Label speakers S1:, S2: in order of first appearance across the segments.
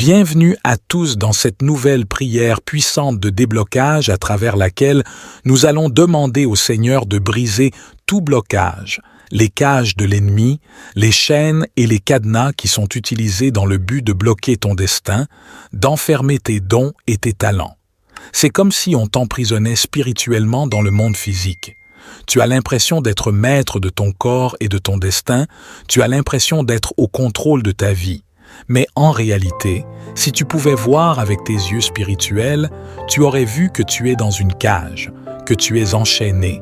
S1: Bienvenue à tous dans cette nouvelle prière puissante de déblocage à travers laquelle nous allons demander au Seigneur de briser tout blocage, les cages de l'ennemi, les chaînes et les cadenas qui sont utilisés dans le but de bloquer ton destin, d'enfermer tes dons et tes talents. C'est comme si on t'emprisonnait spirituellement dans le monde physique. Tu as l'impression d'être maître de ton corps et de ton destin, tu as l'impression d'être au contrôle de ta vie. Mais en réalité, si tu pouvais voir avec tes yeux spirituels, tu aurais vu que tu es dans une cage, que tu es enchaîné,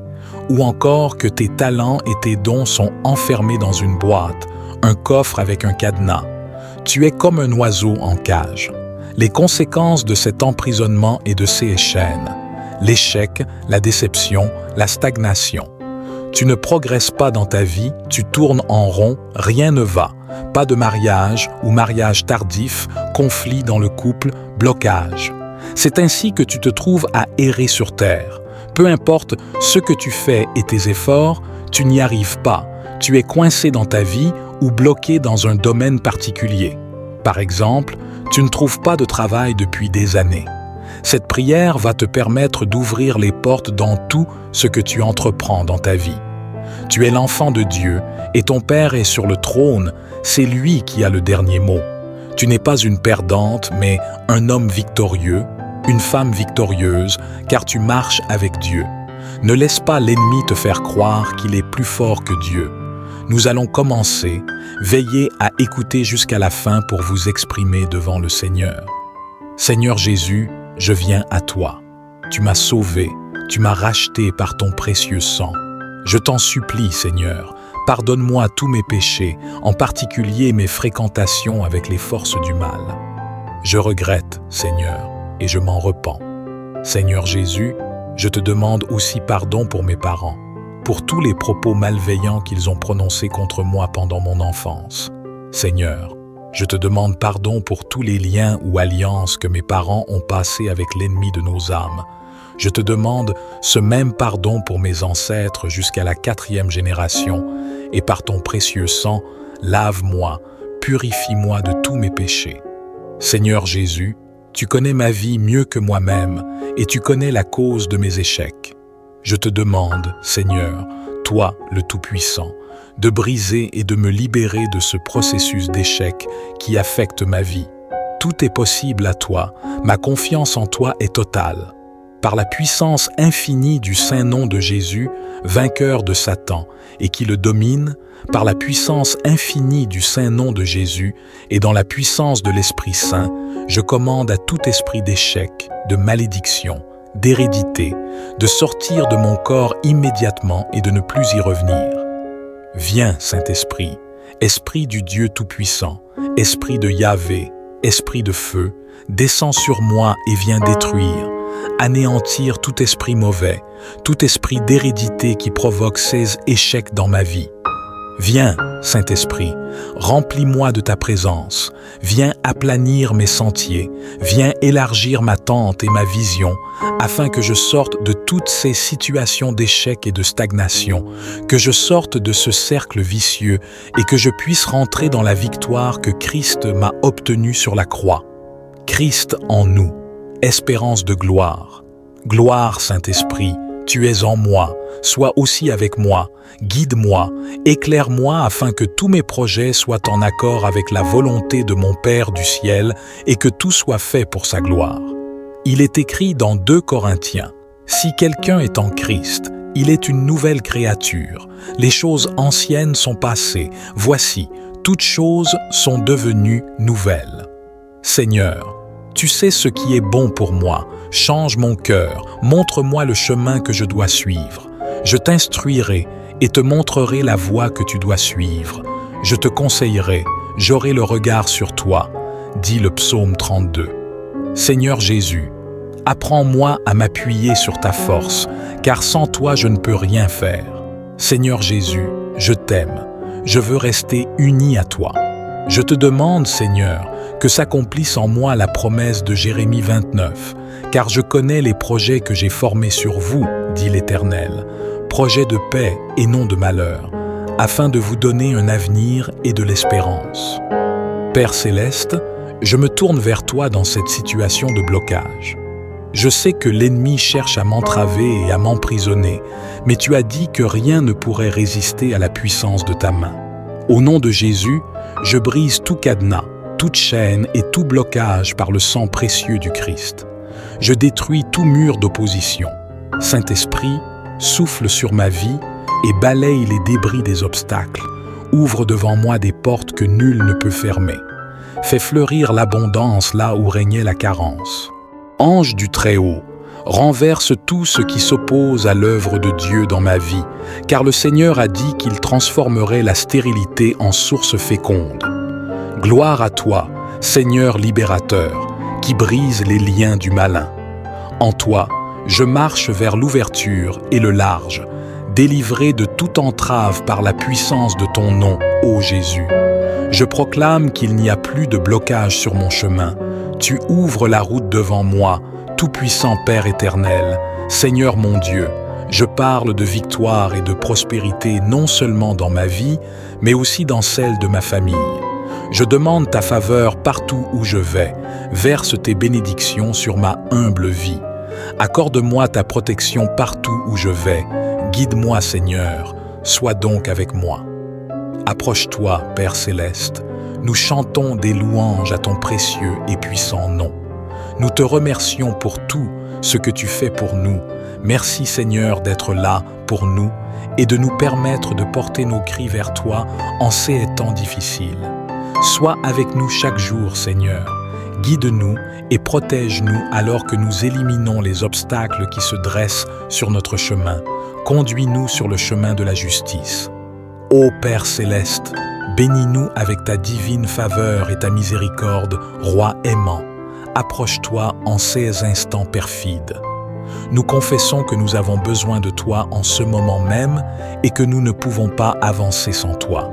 S1: ou encore que tes talents et tes dons sont enfermés dans une boîte, un coffre avec un cadenas. Tu es comme un oiseau en cage. Les conséquences de cet emprisonnement et de ces chaînes, l'échec, la déception, la stagnation. Tu ne progresses pas dans ta vie, tu tournes en rond, rien ne va. Pas de mariage ou mariage tardif, conflit dans le couple, blocage. C'est ainsi que tu te trouves à errer sur terre. Peu importe ce que tu fais et tes efforts, tu n'y arrives pas. Tu es coincé dans ta vie ou bloqué dans un domaine particulier. Par exemple, tu ne trouves pas de travail depuis des années. Cette prière va te permettre d'ouvrir les portes dans tout ce que tu entreprends dans ta vie. Tu es l'enfant de Dieu et ton Père est sur le trône, c'est lui qui a le dernier mot. Tu n'es pas une perdante, mais un homme victorieux, une femme victorieuse, car tu marches avec Dieu. Ne laisse pas l'ennemi te faire croire qu'il est plus fort que Dieu. Nous allons commencer. Veillez à écouter jusqu'à la fin pour vous exprimer devant le Seigneur. Seigneur Jésus, je viens à toi. Tu m'as sauvé, tu m'as racheté par ton précieux sang. Je t'en supplie, Seigneur, pardonne-moi tous mes péchés, en particulier mes fréquentations avec les forces du mal. Je regrette, Seigneur, et je m'en repens. Seigneur Jésus, je te demande aussi pardon pour mes parents, pour tous les propos malveillants qu'ils ont prononcés contre moi pendant mon enfance. Seigneur, je te demande pardon pour tous les liens ou alliances que mes parents ont passés avec l'ennemi de nos âmes. Je te demande ce même pardon pour mes ancêtres jusqu'à la 4e génération, et par ton précieux sang, lave-moi, purifie-moi de tous mes péchés. Seigneur Jésus, tu connais ma vie mieux que moi-même, et tu connais la cause de mes échecs. Je te demande, Seigneur, toi le Tout-Puissant, de briser et de me libérer de ce processus d'échec qui affecte ma vie. Tout est possible à toi, ma confiance en toi est totale. Par la puissance infinie du saint nom de Jésus, vainqueur de Satan, et qui le domine, par la puissance infinie du saint nom de Jésus, et dans la puissance de l'Esprit Saint, je commande à tout esprit d'échec, de malédiction, d'hérédité, de sortir de mon corps immédiatement et de ne plus y revenir. Viens, Saint-Esprit, Esprit du Dieu Tout-Puissant, Esprit de Yahvé, Esprit de feu, descends sur moi et viens détruire, anéantir tout esprit mauvais, tout esprit d'hérédité qui provoque ces échecs dans ma vie. Viens, Saint-Esprit, remplis-moi de ta présence, viens aplanir mes sentiers, viens élargir ma tente et ma vision, afin que je sorte de toutes ces situations d'échec et de stagnation, que je sorte de ce cercle vicieux et que je puisse rentrer dans la victoire que Christ m'a obtenue sur la croix. Christ en nous, espérance de gloire. Gloire, Saint-Esprit, tu es en moi, sois aussi avec moi, guide-moi, éclaire-moi afin que tous mes projets soient en accord avec la volonté de mon Père du ciel et que tout soit fait pour sa gloire. Il est écrit dans 2 Corinthiens, « Si quelqu'un est en Christ, il est une nouvelle créature. Les choses anciennes sont passées, voici, toutes choses sont devenues nouvelles. » Seigneur, tu sais ce qui est bon pour moi, change mon cœur, montre-moi le chemin que je dois suivre. Je t'instruirai et te montrerai la voie que tu dois suivre. Je te conseillerai, j'aurai le regard sur toi, dit le psaume 32. Seigneur Jésus, apprends-moi à m'appuyer sur ta force, car sans toi je ne peux rien faire. Seigneur Jésus, je t'aime, je veux rester uni à toi. Je te demande, Seigneur, que s'accomplisse en moi la promesse de Jérémie 29, car je connais les projets que j'ai formés sur vous, dit l'Éternel, projets de paix et non de malheur, afin de vous donner un avenir et de l'espérance. Père céleste, Je me tourne vers toi dans cette situation de blocage. Je sais que l'ennemi cherche à m'entraver et à m'emprisonner, mais tu as dit que rien ne pourrait résister à la puissance de ta main. Au nom de Jésus, je brise tout cadenas, toute chaîne et tout blocage par le sang précieux du Christ. Je détruis tout mur d'opposition. Saint-Esprit, souffle sur ma vie et balaye les débris des obstacles. Ouvre devant moi des portes que nul ne peut fermer. Fais fleurir l'abondance là où régnait la carence. Ange du Très-Haut, renverse tout ce qui s'oppose à l'œuvre de Dieu dans ma vie, car le Seigneur a dit qu'il transformerait la stérilité en source féconde. Gloire à toi, Seigneur libérateur, qui brise les liens du malin. En toi, je marche vers l'ouverture et le large, délivré de toute entrave par la puissance de ton nom, ô Jésus. Je proclame qu'il n'y a plus de blocage sur mon chemin. Tu ouvres la route devant moi, tout-puissant Père éternel, Seigneur mon Dieu. Je parle de victoire et de prospérité non seulement dans ma vie, mais aussi dans celle de ma famille. Je demande ta faveur partout où je vais. Verse tes bénédictions sur ma humble vie. Accorde-moi ta protection partout où je vais. Guide-moi, Seigneur. Sois donc avec moi. Approche-toi, Père céleste. Nous chantons des louanges à ton précieux et puissant nom. Nous te remercions pour tout ce que tu fais pour nous. Merci Seigneur d'être là pour nous et de nous permettre de porter nos cris vers toi en ces temps difficiles. Sois avec nous chaque jour, Seigneur. Guide-nous et protège-nous alors que nous éliminons les obstacles qui se dressent sur notre chemin. Conduis-nous sur le chemin de la justice. Ô Père céleste, bénis-nous avec ta divine faveur et ta miséricorde, Roi aimant. Approche-toi en ces instants perfides. Nous confessons que nous avons besoin de toi en ce moment même et que nous ne pouvons pas avancer sans toi.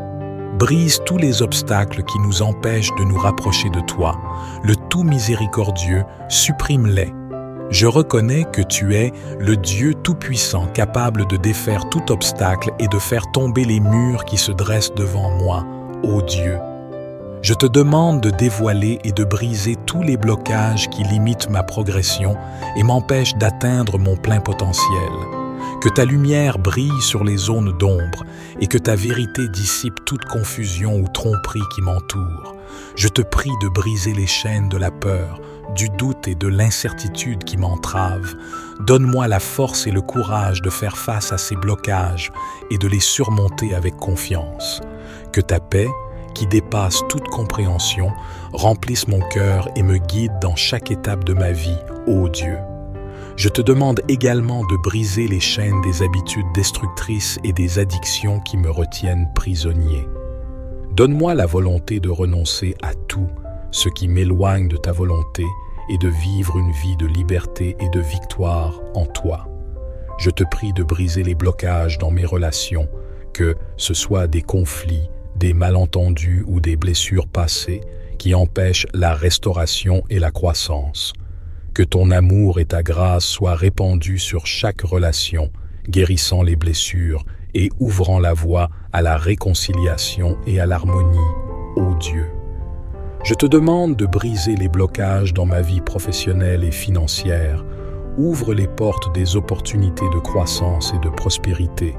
S1: Brise tous les obstacles qui nous empêchent de nous rapprocher de toi. Le tout miséricordieux, supprime-les. Je reconnais que tu es le Dieu tout-puissant capable de défaire tout obstacle et de faire tomber les murs qui se dressent devant moi, ô Dieu. Je te demande de dévoiler et de briser tous les blocages qui limitent ma progression et m'empêchent d'atteindre mon plein potentiel. Que ta lumière brille sur les zones d'ombre et que ta vérité dissipe toute confusion ou tromperie qui m'entoure. Je te prie de briser les chaînes de la peur, du doute et de l'incertitude qui m'entravent. Donne-moi la force et le courage de faire face à ces blocages et de les surmonter avec confiance. Que ta paix, qui dépasse toute compréhension, remplisse mon cœur et me guide dans chaque étape de ma vie, ô Dieu. Je te demande également de briser les chaînes des habitudes destructrices et des addictions qui me retiennent prisonnier. Donne-moi la volonté de renoncer à tout ce qui m'éloigne de ta volonté et de vivre une vie de liberté et de victoire en toi. Je te prie de briser les blocages dans mes relations, que ce soit des conflits, des malentendus ou des blessures passées qui empêchent la restauration et la croissance. Que ton amour et ta grâce soient répandus sur chaque relation, guérissant les blessures et ouvrant la voie à la réconciliation et à l'harmonie, ô Dieu. Je te demande de briser les blocages dans ma vie professionnelle et financière. Ouvre les portes des opportunités de croissance et de prospérité.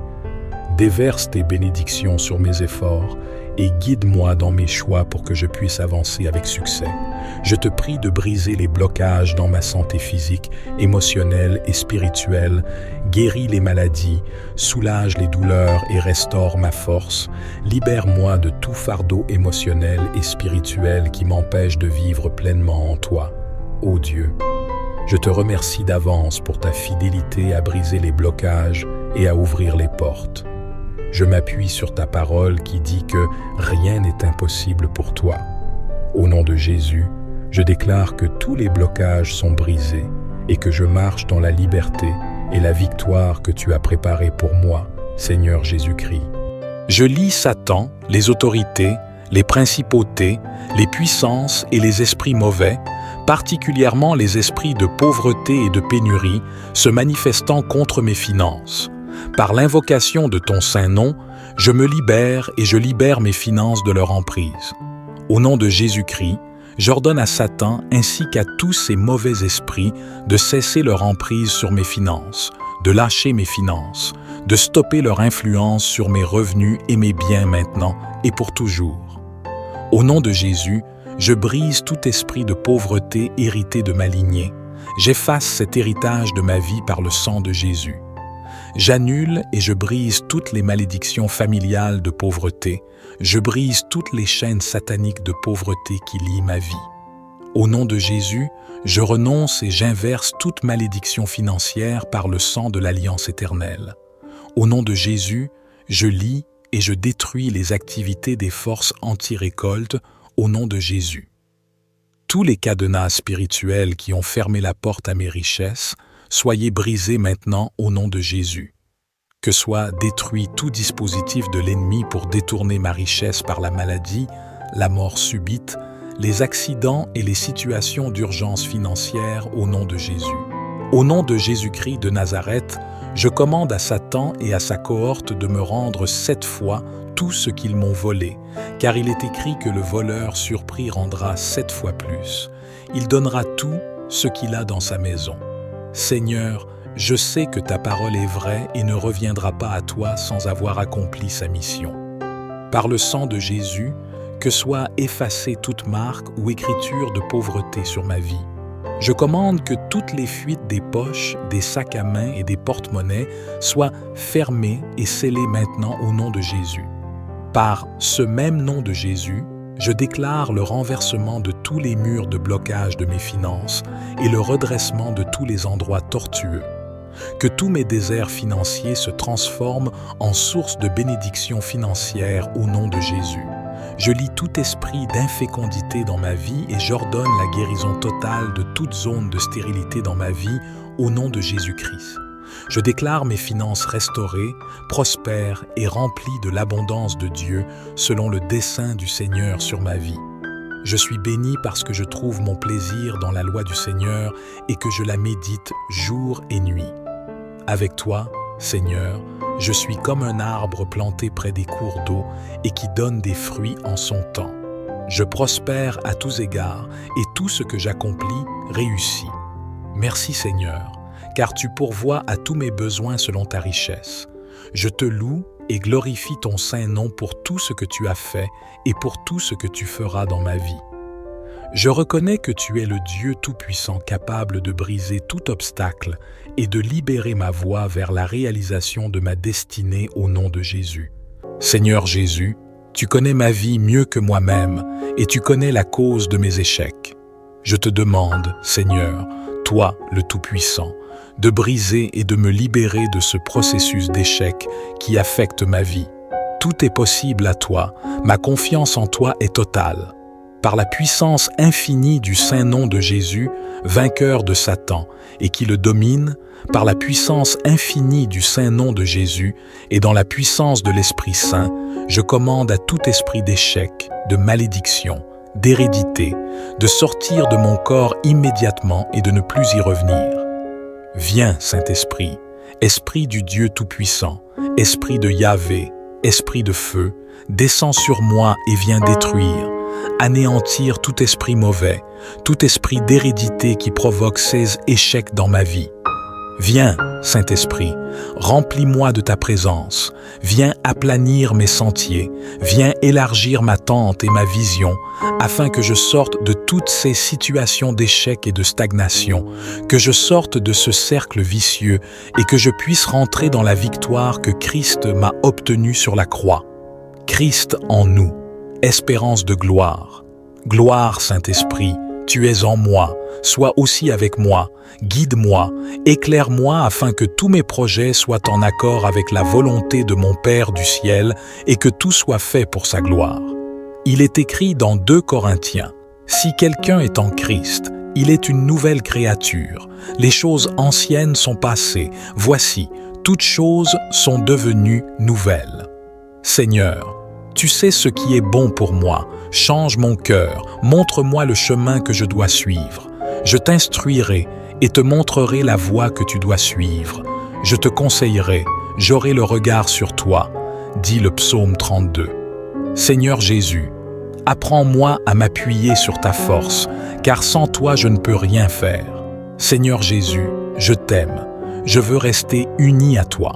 S1: Déverse tes bénédictions sur mes efforts et guide-moi dans mes choix pour que je puisse avancer avec succès. Je te prie de briser les blocages dans ma santé physique, émotionnelle et spirituelle. Guéris les maladies, soulage les douleurs et restaure ma force. Libère-moi de tout fardeau émotionnel et spirituel qui m'empêche de vivre pleinement en toi. Ô Dieu, je te remercie d'avance pour ta fidélité à briser les blocages et à ouvrir les portes. Je m'appuie sur ta parole qui dit que rien n'est impossible pour toi. Au nom de Jésus, je déclare que tous les blocages sont brisés et que je marche dans la liberté et la victoire que tu as préparée pour moi, Seigneur Jésus-Christ. Je lis Satan, les autorités, les principautés, les puissances et les esprits mauvais, particulièrement les esprits de pauvreté et de pénurie, se manifestant contre mes finances. Par l'invocation de ton saint nom, je me libère et je libère mes finances de leur emprise. Au nom de Jésus-Christ, J'ordonne à Satan ainsi qu'à tous ces mauvais esprits de cesser leur emprise sur mes finances, de lâcher mes finances, de stopper leur influence sur mes revenus et mes biens maintenant et pour toujours. Au nom de Jésus, je brise tout esprit de pauvreté hérité de ma lignée. J'efface cet héritage de ma vie par le sang de Jésus. J'annule et je brise toutes les malédictions familiales de pauvreté. Je brise toutes les chaînes sataniques de pauvreté qui lient ma vie. Au nom de Jésus, je renonce et j'inverse toute malédiction financière par le sang de l'Alliance éternelle. Au nom de Jésus, je lie et je détruis les activités des forces anti-récolte au nom de Jésus. Tous les cadenas spirituels qui ont fermé la porte à mes richesses, soyez brisés maintenant au nom de Jésus. Que soit détruit tout dispositif de l'ennemi pour détourner ma richesse par la maladie, la mort subite, les accidents et les situations d'urgence financière au nom de Jésus. Au nom de Jésus-Christ de Nazareth, je commande à Satan et à sa cohorte de me rendre 7 fois tout ce qu'ils m'ont volé, car il est écrit que le voleur surpris rendra 7 fois plus. Il donnera tout ce qu'il a dans sa maison. Seigneur, je sais que ta parole est vraie et ne reviendra pas à toi sans avoir accompli sa mission. Par le sang de Jésus, que soit effacée toute marque ou écriture de pauvreté sur ma vie. Je commande que toutes les fuites des poches, des sacs à main et des porte-monnaies soient fermées et scellées maintenant au nom de Jésus. Par ce même nom de Jésus, je déclare le renversement de tous les murs de blocage de mes finances et le redressement de tous les endroits tortueux. Que tous mes déserts financiers se transforment en source de bénédictions financières au nom de Jésus. Je lie tout esprit d'infécondité dans ma vie et j'ordonne la guérison totale de toute zone de stérilité dans ma vie au nom de Jésus-Christ. Je déclare mes finances restaurées, prospères et remplies de l'abondance de Dieu selon le dessein du Seigneur sur ma vie. Je suis béni parce que je trouve mon plaisir dans la loi du Seigneur et que je la médite jour et nuit. Avec toi, Seigneur, je suis comme un arbre planté près des cours d'eau et qui donne des fruits en son temps. Je prospère à tous égards et tout ce que j'accomplis réussit. Merci Seigneur, car tu pourvois à tous mes besoins selon ta richesse. Je te loue et glorifie ton saint nom pour tout ce que tu as fait et pour tout ce que tu feras dans ma vie. Je reconnais que tu es le Dieu Tout-Puissant capable de briser tout obstacle et de libérer ma voie vers la réalisation de ma destinée au nom de Jésus. Seigneur Jésus, tu connais ma vie mieux que moi-même et tu connais la cause de mes échecs. Je te demande, Seigneur, toi le Tout-Puissant, de briser et de me libérer de ce processus d'échec qui affecte ma vie. Tout est possible à toi, ma confiance en toi est totale. Par la puissance infinie du saint nom de Jésus, vainqueur de Satan, et qui le domine, par la puissance infinie du saint nom de Jésus, et dans la puissance de l'Esprit Saint, je commande à tout esprit d'échec, de malédiction, d'hérédité, de sortir de mon corps immédiatement et de ne plus y revenir. Viens, Saint-Esprit, Esprit du Dieu Tout-Puissant, Esprit de Yahvé, Esprit de feu, descends sur moi et viens détruire, anéantir tout esprit mauvais, tout esprit d'hérédité qui provoque ces échecs dans ma vie. Viens, Saint-Esprit, remplis-moi de ta présence, viens aplanir mes sentiers, viens élargir ma tente et ma vision, afin que je sorte de toutes ces situations d'échec et de stagnation, que je sorte de ce cercle vicieux et que je puisse rentrer dans la victoire que Christ m'a obtenue sur la croix. Christ en nous, espérance de gloire. Gloire, Saint-Esprit, tu es en moi, sois aussi avec moi, guide-moi, éclaire-moi afin que tous mes projets soient en accord avec la volonté de mon Père du ciel et que tout soit fait pour sa gloire. Il est écrit dans 2 Corinthiens, « Si quelqu'un est en Christ, il est une nouvelle créature. Les choses anciennes sont passées. Voici, toutes choses sont devenues nouvelles. » Seigneur, tu sais ce qui est bon pour moi. Change mon cœur, montre-moi le chemin que je dois suivre. Je t'instruirai et te montrerai la voie que tu dois suivre. Je te conseillerai, j'aurai le regard sur toi, dit le psaume 32. Seigneur Jésus, Apprends-moi à m'appuyer sur ta force, car sans toi je ne peux rien faire. Seigneur Jésus, je t'aime. Je veux rester uni à toi.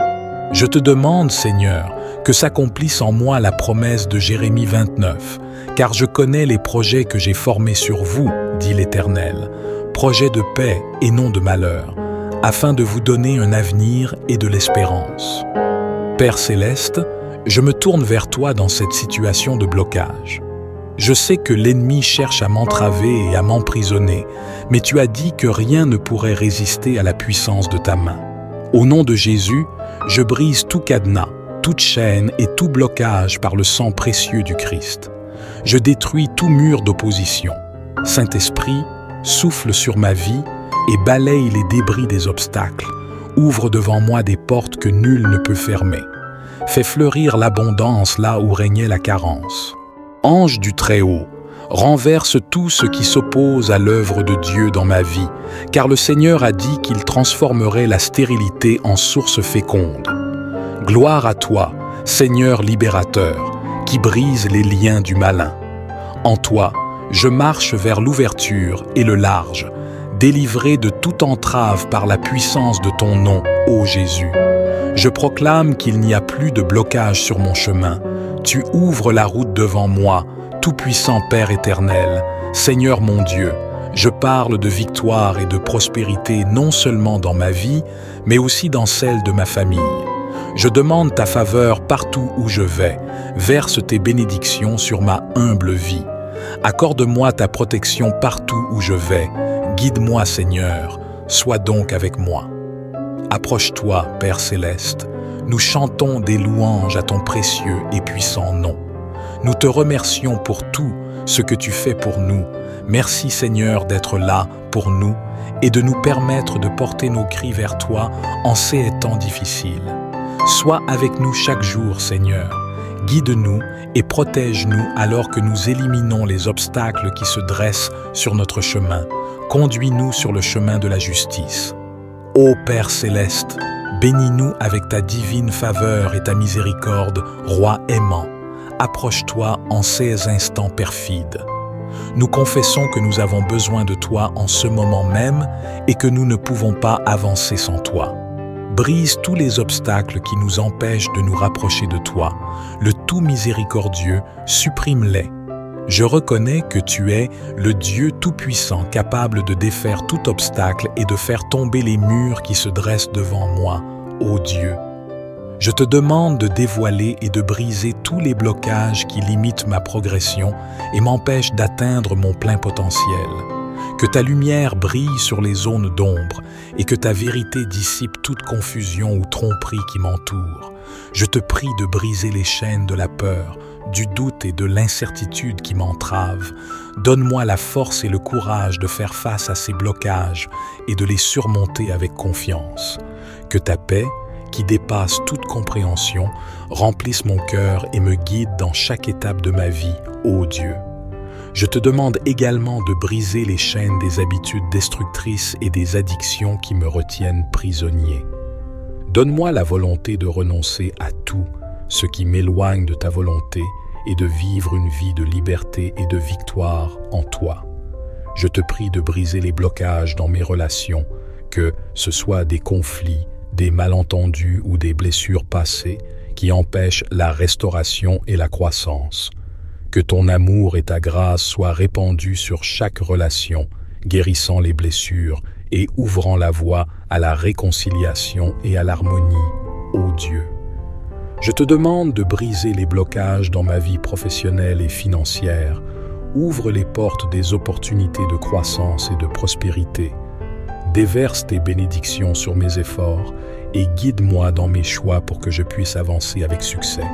S1: Je te demande, Seigneur, que s'accomplisse en moi la promesse de Jérémie 29, car je connais les projets que j'ai formés sur vous, dit l'Éternel, projets de paix et non de malheur, afin de vous donner un avenir et de l'espérance. Père céleste, je me tourne vers toi dans cette situation de blocage. Je sais que l'ennemi cherche à m'entraver et à m'emprisonner, mais tu as dit que rien ne pourrait résister à la puissance de ta main. Au nom de Jésus, je brise tout cadenas, toute chaîne et tout blocage par le sang précieux du Christ. Je détruis tout mur d'opposition. Saint-Esprit, souffle sur ma vie et balaye les débris des obstacles. Ouvre devant moi des portes que nul ne peut fermer. Fais fleurir l'abondance là où régnait la carence. Ange du Très-Haut, renverse tout ce qui s'oppose à l'œuvre de Dieu dans ma vie, car le Seigneur a dit qu'il transformerait la stérilité en source féconde. Gloire à toi, Seigneur libérateur, qui brise les liens du malin. En toi, je marche vers l'ouverture et le large, délivré de toute entrave par la puissance de ton nom, ô Jésus. Je proclame qu'il n'y a plus de blocage sur mon chemin. Tu ouvres la route devant moi, tout-puissant Père éternel, Seigneur mon Dieu. Je parle de victoire et de prospérité non seulement dans ma vie, mais aussi dans celle de ma famille. Je demande ta faveur partout où je vais. Verse tes bénédictions sur ma humble vie. Accorde-moi ta protection partout où je vais. Guide-moi, Seigneur. Sois donc avec moi. Approche-toi, Père céleste. Nous chantons des louanges à ton précieux et puissant nom. Nous te remercions pour tout ce que tu fais pour nous. Merci Seigneur d'être là pour nous et de nous permettre de porter nos cris vers toi en ces temps difficiles. Sois avec nous chaque jour, Seigneur. Guide-nous et protège-nous alors que nous éliminons les obstacles qui se dressent sur notre chemin. Conduis-nous sur le chemin de la justice. Ô Père céleste, bénis-nous avec ta divine faveur et ta miséricorde, Roi aimant. Approche-toi en ces instants perfides. Nous confessons que nous avons besoin de toi en ce moment même et que nous ne pouvons pas avancer sans toi. Brise tous les obstacles qui nous empêchent de nous rapprocher de toi. Le tout miséricordieux, supprime-les. Je reconnais que tu es le Dieu tout-puissant capable de défaire tout obstacle et de faire tomber les murs qui se dressent devant moi, ô Dieu. Je te demande de dévoiler et de briser tous les blocages qui limitent ma progression et m'empêchent d'atteindre mon plein potentiel. Que ta lumière brille sur les zones d'ombre et que ta vérité dissipe toute confusion ou tromperie qui m'entoure. Je te prie de briser les chaînes de la peur, du doute et de l'incertitude qui m'entravent. Donne-moi la force et le courage de faire face à ces blocages et de les surmonter avec confiance. Que ta paix, qui dépasse toute compréhension, remplisse mon cœur et me guide dans chaque étape de ma vie, ô Dieu. Je te demande également de briser les chaînes des habitudes destructrices et des addictions qui me retiennent prisonnier. Donne-moi la volonté de renoncer à tout ce qui m'éloigne de ta volonté et de vivre une vie de liberté et de victoire en toi. Je te prie de briser les blocages dans mes relations, que ce soit des conflits, des malentendus ou des blessures passées qui empêchent la restauration et la croissance. Que ton amour et ta grâce soient répandus sur chaque relation, guérissant les blessures et ouvrant la voie à la réconciliation et à l'harmonie, ô Dieu. Je te demande de briser les blocages dans ma vie professionnelle et financière. Ouvre les portes des opportunités de croissance et de prospérité. Déverse tes bénédictions sur mes efforts et guide-moi dans mes choix pour que je puisse avancer avec succès.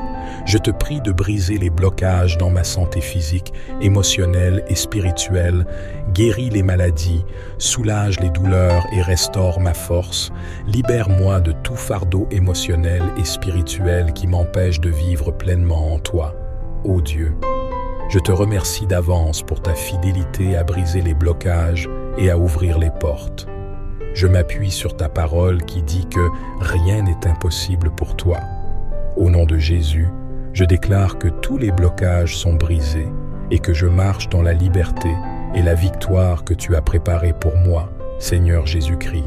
S1: Je te prie de briser les blocages dans ma santé physique, émotionnelle et spirituelle, guéris les maladies, soulage les douleurs et restaure ma force. Libère-moi de tout fardeau émotionnel et spirituel qui m'empêche de vivre pleinement en toi, ô Dieu. Je te remercie d'avance pour ta fidélité à briser les blocages et à ouvrir les portes. Je m'appuie sur ta parole qui dit que rien n'est impossible pour toi. Au nom de Jésus, je déclare que tous les blocages sont brisés et que je marche dans la liberté et la victoire que tu as préparée pour moi, Seigneur Jésus-Christ.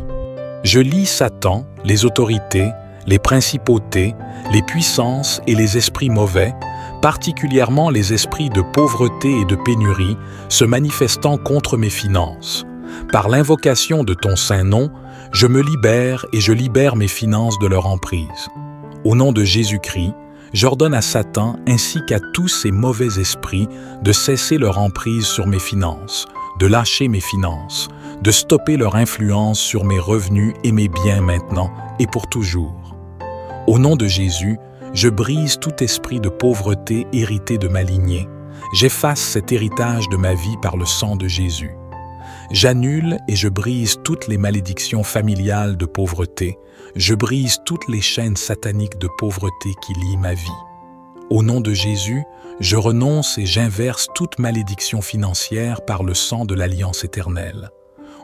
S1: Je lis Satan, les autorités, les principautés, les puissances et les esprits mauvais, particulièrement les esprits de pauvreté et de pénurie, se manifestant contre mes finances. Par l'invocation de ton saint nom, je me libère et je libère mes finances de leur emprise. Au nom de Jésus-Christ, j'ordonne à Satan ainsi qu'à tous ces mauvais esprits de cesser leur emprise sur mes finances, de lâcher mes finances, de stopper leur influence sur mes revenus et mes biens maintenant et pour toujours. Au nom de Jésus, je brise tout esprit de pauvreté hérité de ma lignée. J'efface cet héritage de ma vie par le sang de Jésus. J'annule et je brise toutes les malédictions familiales de pauvreté. Je brise toutes les chaînes sataniques de pauvreté qui lient ma vie. Au nom de Jésus, je renonce et j'inverse toute malédiction financière par le sang de l'Alliance éternelle.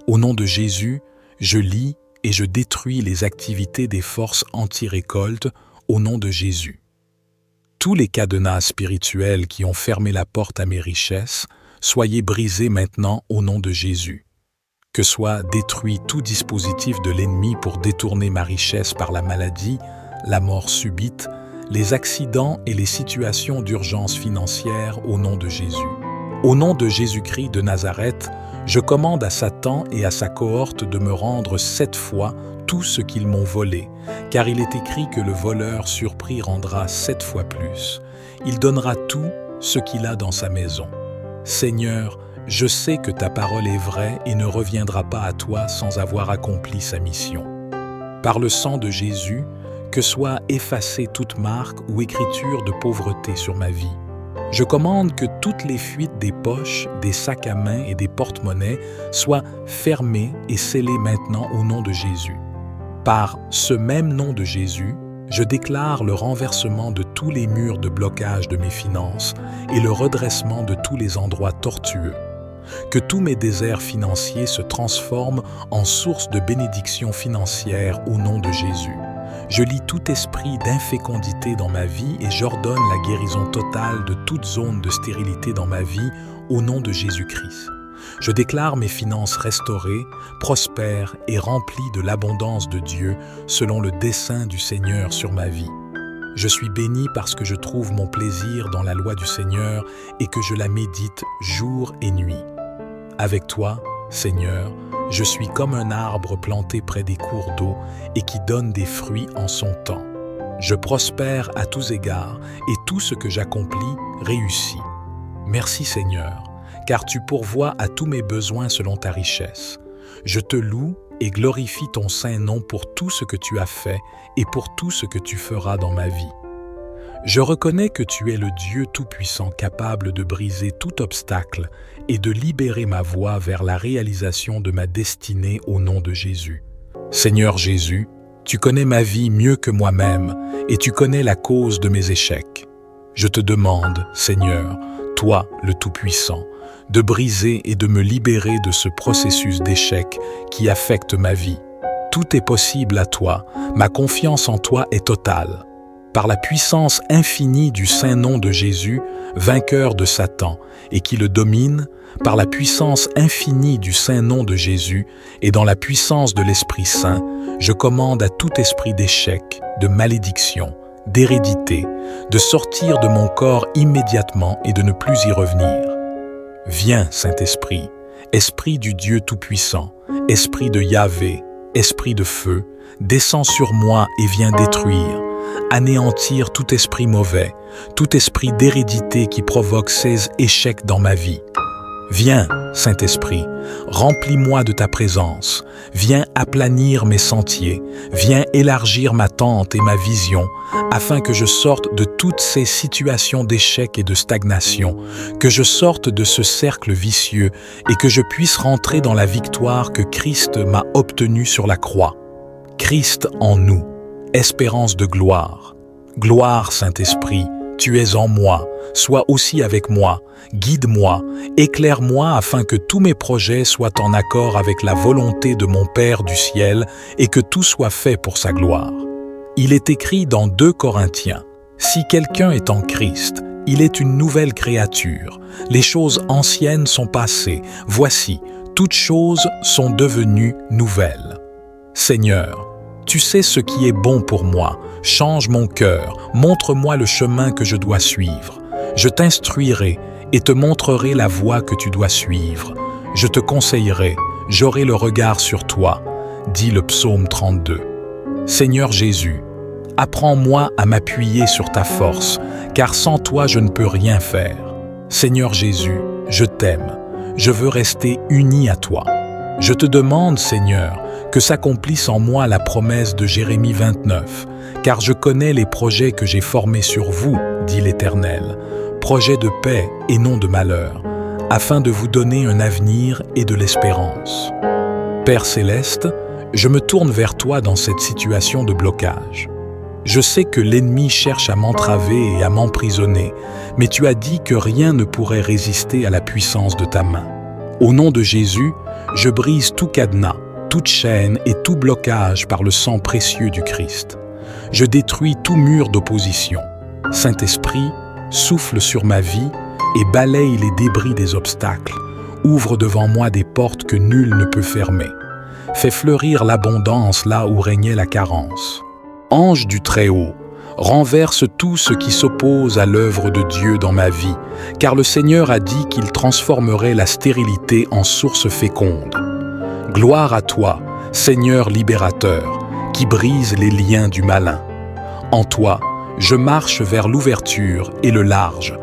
S1: Au nom de Jésus, je lie et je détruis les activités des forces anti-récolte au nom de Jésus. Tous les cadenas spirituels qui ont fermé la porte à mes richesses, soyez brisés maintenant au nom de Jésus. Que soit détruit tout dispositif de l'ennemi pour détourner ma richesse par la maladie, la mort subite, les accidents et les situations d'urgence financière au nom de Jésus. Au nom de Jésus-Christ de Nazareth, je commande à Satan et à sa cohorte de me rendre 7 fois tout ce qu'ils m'ont volé, car il est écrit que le voleur surpris rendra 7 fois plus. Il donnera tout ce qu'il a dans sa maison. Seigneur, je sais que ta parole est vraie et ne reviendra pas à toi sans avoir accompli sa mission. Par le sang de Jésus, que soit effacée toute marque ou écriture de pauvreté sur ma vie. Je commande que toutes les fuites des poches, des sacs à main et des porte-monnaies soient fermées et scellées maintenant au nom de Jésus. Par ce même nom de Jésus, je déclare le renversement de tous les murs de blocage de mes finances et le redressement de tous les endroits tortueux. Que tous mes déserts financiers se transforment en source de bénédictions financières au nom de Jésus. Je lie tout esprit d'infécondité dans ma vie et j'ordonne la guérison totale de toute zone de stérilité dans ma vie au nom de Jésus-Christ. Je déclare mes finances restaurées, prospères et remplies de l'abondance de Dieu selon le dessein du Seigneur sur ma vie. Je suis béni parce que je trouve mon plaisir dans la loi du Seigneur et que je la médite jour et nuit. Avec toi, Seigneur, je suis comme un arbre planté près des cours d'eau et qui donne des fruits en son temps. Je prospère à tous égards et tout ce que j'accomplis réussit. Merci Seigneur, car tu pourvois à tous mes besoins selon ta richesse. Je te loue et glorifie ton saint nom pour tout ce que tu as fait et pour tout ce que tu feras dans ma vie. Je reconnais que tu es le Dieu Tout-Puissant capable de briser tout obstacle et de libérer ma voie vers la réalisation de ma destinée au nom de Jésus. Seigneur Jésus, tu connais ma vie mieux que moi-même et tu connais la cause de mes échecs. Je te demande, Seigneur, toi le Tout-Puissant, de briser et de me libérer de ce processus d'échec qui affecte ma vie. Tout est possible à toi, ma confiance en toi est totale. Par la puissance infinie du saint nom de Jésus, vainqueur de Satan, et qui le domine, par la puissance infinie du saint nom de Jésus, et dans la puissance de l'Esprit Saint, je commande à tout esprit d'échec, de malédiction, d'hérédité, de sortir de mon corps immédiatement et de ne plus y revenir. Viens, Saint-Esprit, Esprit du Dieu Tout-Puissant, Esprit de Yahvé, Esprit de feu, descends sur moi et viens détruire, anéantir tout esprit mauvais, tout esprit d'hérédité qui provoque ces échecs dans ma vie. Viens, Saint-Esprit, remplis-moi de ta présence, viens aplanir mes sentiers, viens élargir ma tente et ma vision, afin que je sorte de toutes ces situations d'échec et de stagnation, que je sorte de ce cercle vicieux et que je puisse rentrer dans la victoire que Christ m'a obtenue sur la croix. Christ en nous, espérance de gloire. Gloire, Saint-Esprit, tu es en moi, sois aussi avec moi, guide-moi, éclaire-moi afin que tous mes projets soient en accord avec la volonté de mon Père du ciel et que tout soit fait pour sa gloire. Il est écrit dans 2 Corinthiens, « Si quelqu'un est en Christ, Il est une nouvelle créature. Les choses anciennes sont passées. Voici, toutes choses sont devenues nouvelles. Seigneur, tu sais ce qui est bon pour moi. Change mon cœur, montre-moi le chemin que je dois suivre. Je t'instruirai et te montrerai la voie que tu dois suivre. Je te conseillerai, j'aurai le regard sur toi, dit le psaume 32. Seigneur Jésus, apprends-moi à m'appuyer sur ta force, car sans toi je ne peux rien faire. Seigneur Jésus, je t'aime, je veux rester uni à toi. Je te demande, Seigneur, que s'accomplisse en moi la promesse de Jérémie 29, car je connais les projets que j'ai formés sur vous, dit l'Éternel, projets de paix et non de malheur, afin de vous donner un avenir et de l'espérance. Père céleste, je me tourne vers toi dans cette situation de blocage. Je sais que l'ennemi cherche à m'entraver et à m'emprisonner, mais tu as dit que rien ne pourrait résister à la puissance de ta main. Au nom de Jésus, je brise tout cadenas, toute chaîne et tout blocage par le sang précieux du Christ. Je détruis tout mur d'opposition. Saint-Esprit, souffle sur ma vie et balaye les débris des obstacles. Ouvre devant moi des portes que nul ne peut fermer. Fais fleurir l'abondance là où régnait la carence. Ange du Très-Haut, renverse tout ce qui s'oppose à l'œuvre de Dieu dans ma vie, car le Seigneur a dit qu'il transformerait la stérilité en source féconde. Gloire à toi, Seigneur libérateur, qui brise les liens du malin. En toi, je marche vers l'ouverture et le large,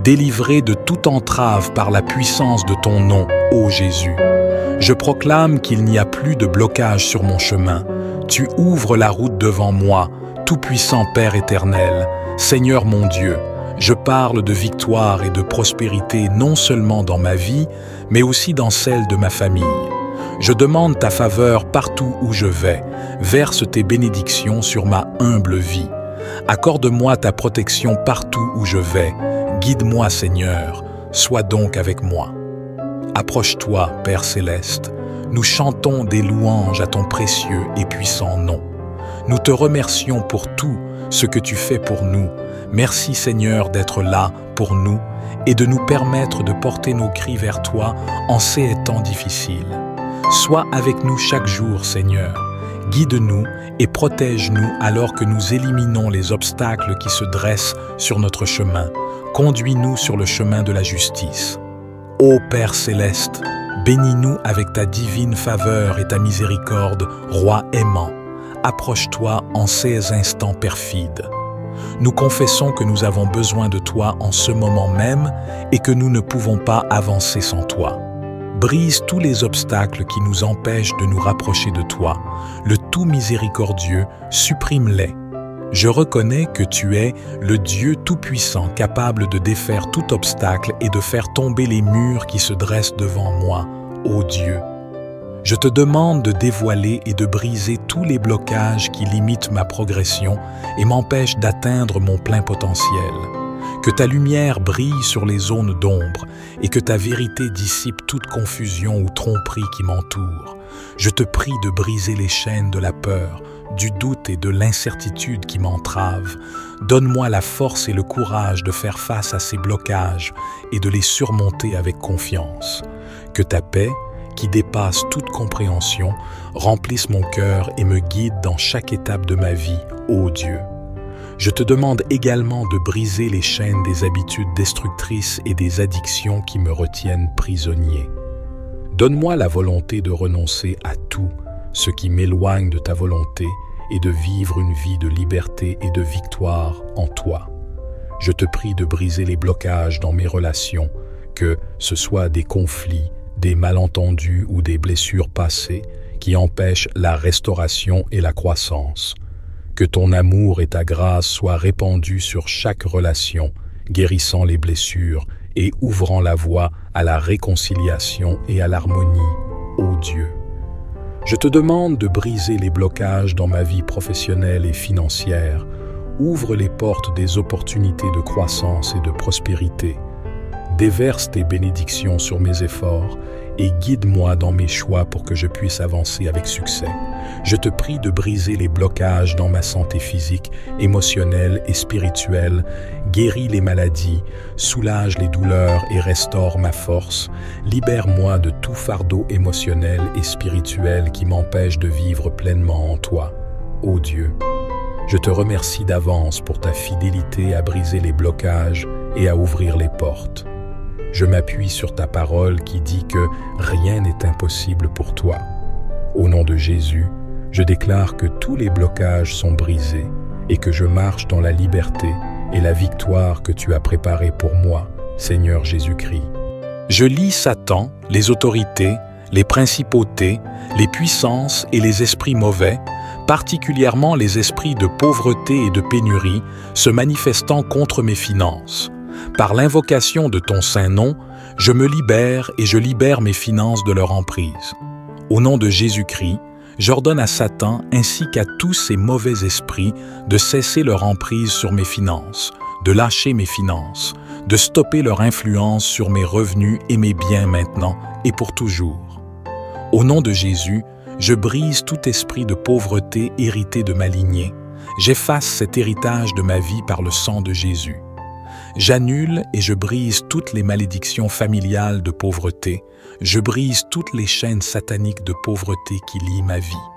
S1: délivré de toute entrave par la puissance de ton nom, ô Jésus. Je proclame qu'il n'y a plus de blocage sur mon chemin. Tu ouvres la route devant moi, tout-puissant Père éternel, Seigneur mon Dieu. Je parle de victoire et de prospérité non seulement dans ma vie, mais aussi dans celle de ma famille. Je demande ta faveur partout où je vais. Verse tes bénédictions sur ma humble vie. Accorde-moi ta protection partout où je vais. Guide-moi, Seigneur. Sois donc avec moi. Approche-toi, Père céleste. Nous chantons des louanges à ton précieux et puissant nom. Nous te remercions pour tout ce que tu fais pour nous. Merci, Seigneur, d'être là pour nous et de nous permettre de porter nos cris vers toi en ces temps difficiles. Sois avec nous chaque jour, Seigneur. Guide-nous et protège-nous alors que nous éliminons les obstacles qui se dressent sur notre chemin. Conduis-nous sur le chemin de la justice. Ô Père céleste, bénis-nous avec ta divine faveur et ta miséricorde, Roi aimant. Approche-toi en ces instants perfides. Nous confessons que nous avons besoin de toi en ce moment même et que nous ne pouvons pas avancer sans toi. Brise tous les obstacles qui nous empêchent de nous rapprocher de toi. Le tout miséricordieux, supprime-les. Je reconnais que tu es le Dieu tout-puissant capable de défaire tout obstacle et de faire tomber les murs qui se dressent devant moi, ô Dieu. Je te demande de dévoiler et de briser tous les blocages qui limitent ma progression et m'empêchent d'atteindre mon plein potentiel. Que ta lumière brille sur les zones d'ombre et que ta vérité dissipe toute confusion ou tromperie qui m'entoure. Je te prie de briser les chaînes de la peur, du doute et de l'incertitude qui m'entravent. Donne-moi la force et le courage de faire face à ces blocages et de les surmonter avec confiance. Que ta paix, qui dépasse toute compréhension, remplisse mon cœur et me guide dans chaque étape de ma vie, ô Dieu. Je te demande également de briser les chaînes des habitudes destructrices et des addictions qui me retiennent prisonnier. Donne-moi la volonté de renoncer à tout ce qui m'éloigne de ta volonté et de vivre une vie de liberté et de victoire en toi. Je te prie de briser les blocages dans mes relations, que ce soit des conflits, des malentendus ou des blessures passées qui empêchent la restauration et la croissance. Que ton amour et ta grâce soient répandus sur chaque relation, guérissant les blessures et ouvrant la voie à la réconciliation et à l'harmonie, ô Dieu. Je te demande de briser les blocages dans ma vie professionnelle et financière. Ouvre les portes des opportunités de croissance et de prospérité. Déverse tes bénédictions sur mes efforts et guide-moi dans mes choix pour que je puisse avancer avec succès. Je te prie de briser les blocages dans ma santé physique, émotionnelle et spirituelle, guéris les maladies, soulage les douleurs et restaure ma force. Libère-moi de tout fardeau émotionnel et spirituel qui m'empêche de vivre pleinement en toi. Ô Dieu, je te remercie d'avance pour ta fidélité à briser les blocages et à ouvrir les portes. Je m'appuie sur ta parole qui dit que rien n'est impossible pour toi. Au nom de Jésus, je déclare que tous les blocages sont brisés et que je marche dans la liberté et la victoire que tu as préparée pour moi, Seigneur Jésus-Christ. Je lis Satan, les autorités, les principautés, les puissances et les esprits mauvais, particulièrement les esprits de pauvreté et de pénurie, se manifestant contre mes finances. Par l'invocation de ton saint nom, je me libère et je libère mes finances de leur emprise. Au nom de Jésus-Christ, j'ordonne à Satan ainsi qu'à tous ces mauvais esprits de cesser leur emprise sur mes finances, de lâcher mes finances, de stopper leur influence sur mes revenus et mes biens maintenant et pour toujours. Au nom de Jésus, je brise tout esprit de pauvreté hérité de ma lignée. J'efface cet héritage de ma vie par le sang de Jésus. J'annule et je brise toutes les malédictions familiales de pauvreté. Je brise toutes les chaînes sataniques de pauvreté qui lient ma vie.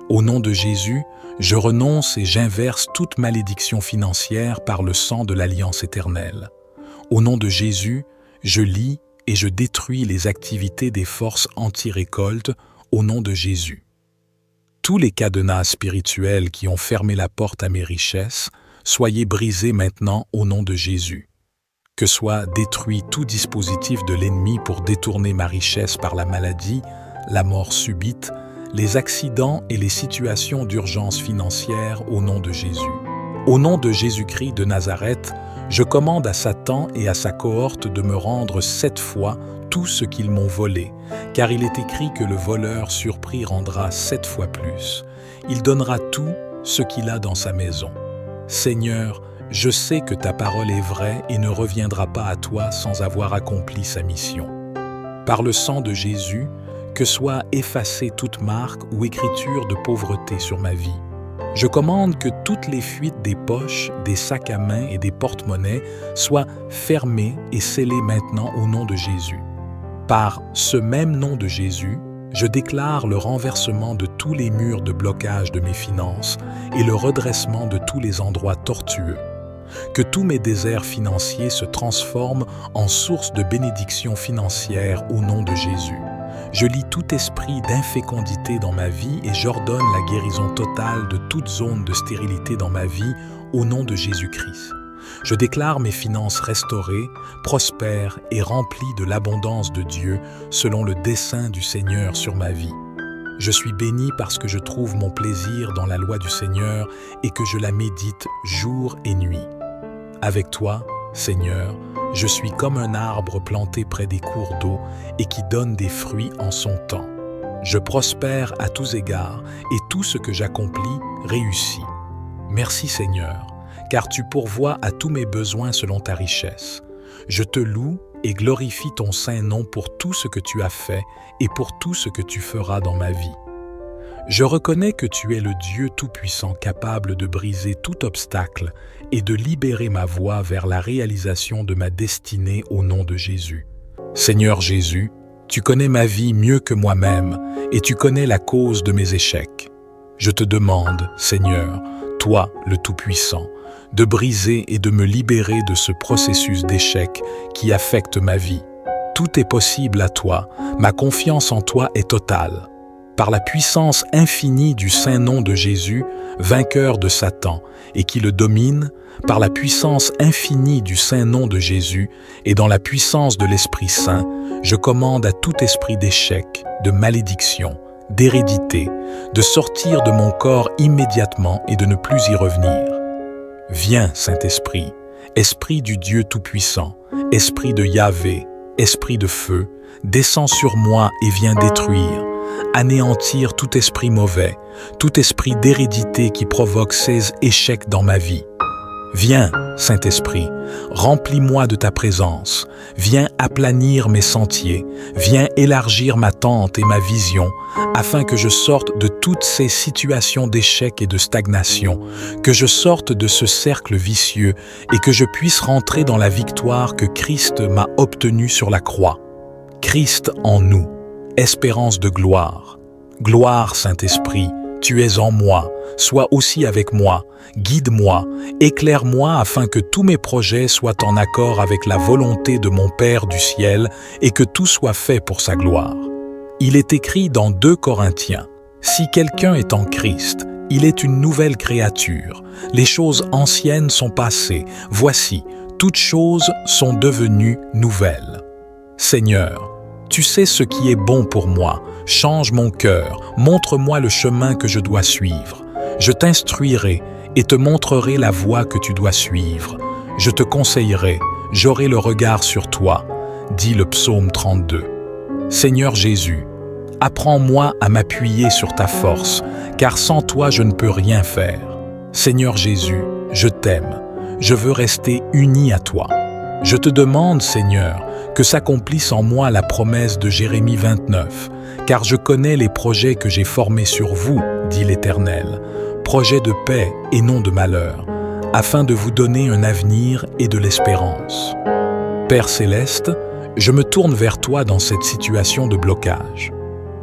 S1: Au nom de Jésus, je renonce et j'inverse toute malédiction financière par le sang de l'Alliance éternelle. Au nom de Jésus, je lie et je détruis les activités des forces anti-récolte au nom de Jésus. Tous les cadenas spirituels qui ont fermé la porte à mes richesses, soyez brisés maintenant au nom de Jésus. Que soit détruit tout dispositif de l'ennemi pour détourner ma richesse par la maladie, la mort subite, les accidents et les situations d'urgence financière au nom de Jésus. Au nom de Jésus-Christ de Nazareth, je commande à Satan et à sa cohorte de me rendre 7 fois tout ce qu'ils m'ont volé, car il est écrit que le voleur surpris rendra 7 fois plus. Il donnera tout ce qu'il a dans sa maison. Seigneur, je sais que ta parole est vraie et ne reviendra pas à toi sans avoir accompli sa mission. Par le sang de Jésus, que soit effacée toute marque ou écriture de pauvreté sur ma vie. Je commande que toutes les fuites des poches, des sacs à main et des porte-monnaies soient fermées et scellées maintenant au nom de Jésus. Par ce même nom de Jésus, je déclare le renversement de tous les murs de blocage de mes finances et le redressement de tous les endroits tortueux. Que tous mes déserts financiers se transforment en source de bénédictions financières au nom de Jésus. Je lie tout esprit d'infécondité dans ma vie et j'ordonne la guérison totale de toute zone de stérilité dans ma vie au nom de Jésus-Christ. Je déclare mes finances restaurées, prospères et remplies de l'abondance de Dieu selon le dessein du Seigneur sur ma vie. Je suis béni parce que je trouve mon plaisir dans la loi du Seigneur et que je la médite jour et nuit. Avec toi, Seigneur, je suis comme un arbre planté près des cours d'eau et qui donne des fruits en son temps. Je prospère à tous égards et tout ce que j'accomplis réussit. Merci Seigneur, car tu pourvois à tous mes besoins selon ta richesse. Je te loue et glorifie ton saint nom pour tout ce que tu as fait et pour tout ce que tu feras dans ma vie. Je reconnais que tu es le Dieu Tout-Puissant capable de briser tout obstacle et de libérer ma voie vers la réalisation de ma destinée au nom de Jésus. Seigneur Jésus, tu connais ma vie mieux que moi-même et tu connais la cause de mes échecs. Je te demande, Seigneur, toi le Tout-Puissant, de briser et de me libérer de ce processus d'échec qui affecte ma vie. Tout est possible à toi, ma confiance en toi est totale. Par la puissance infinie du saint nom de Jésus, vainqueur de Satan, et qui le domine, par la puissance infinie du saint nom de Jésus, et dans la puissance de l'Esprit Saint, je commande à tout esprit d'échec, de malédiction, d'hérédité, de sortir de mon corps immédiatement et de ne plus y revenir. Viens, Saint-Esprit, Esprit du Dieu Tout-Puissant, Esprit de Yahvé, Esprit de feu, descends sur moi et viens détruire, anéantir tout esprit mauvais, tout esprit d'hérédité qui provoque ces échecs dans ma vie. Viens, Saint-Esprit, remplis-moi de ta présence. Viens aplanir mes sentiers. Viens élargir ma tente et ma vision, afin que je sorte de toutes ces situations d'échec et de stagnation, que je sorte de ce cercle vicieux et que je puisse rentrer dans la victoire que Christ m'a obtenue sur la croix. Christ en nous, espérance de gloire. Gloire, Saint-Esprit, tu es en moi, sois aussi avec moi, guide-moi, éclaire-moi afin que tous mes projets soient en accord avec la volonté de mon Père du ciel et que tout soit fait pour sa gloire. Il est écrit dans 2 Corinthiens, « Si quelqu'un est en Christ, il est une nouvelle créature. Les choses anciennes sont passées. Voici, toutes choses sont devenues nouvelles. » Seigneur, tu sais ce qui est bon pour moi. Change mon cœur, montre-moi le chemin que je dois suivre. Je t'instruirai et te montrerai la voie que tu dois suivre. Je te conseillerai, j'aurai le regard sur toi, dit le psaume 32. Seigneur Jésus, apprends-moi à m'appuyer sur ta force, car sans toi je ne peux rien faire. Seigneur Jésus, je t'aime, je veux rester uni à toi. Je te demande, Seigneur, que s'accomplisse en moi la promesse de Jérémie 29, car je connais les projets que j'ai formés sur vous, dit l'Éternel, projets de paix et non de malheur, afin de vous donner un avenir et de l'espérance. Père céleste, je me tourne vers toi dans cette situation de blocage.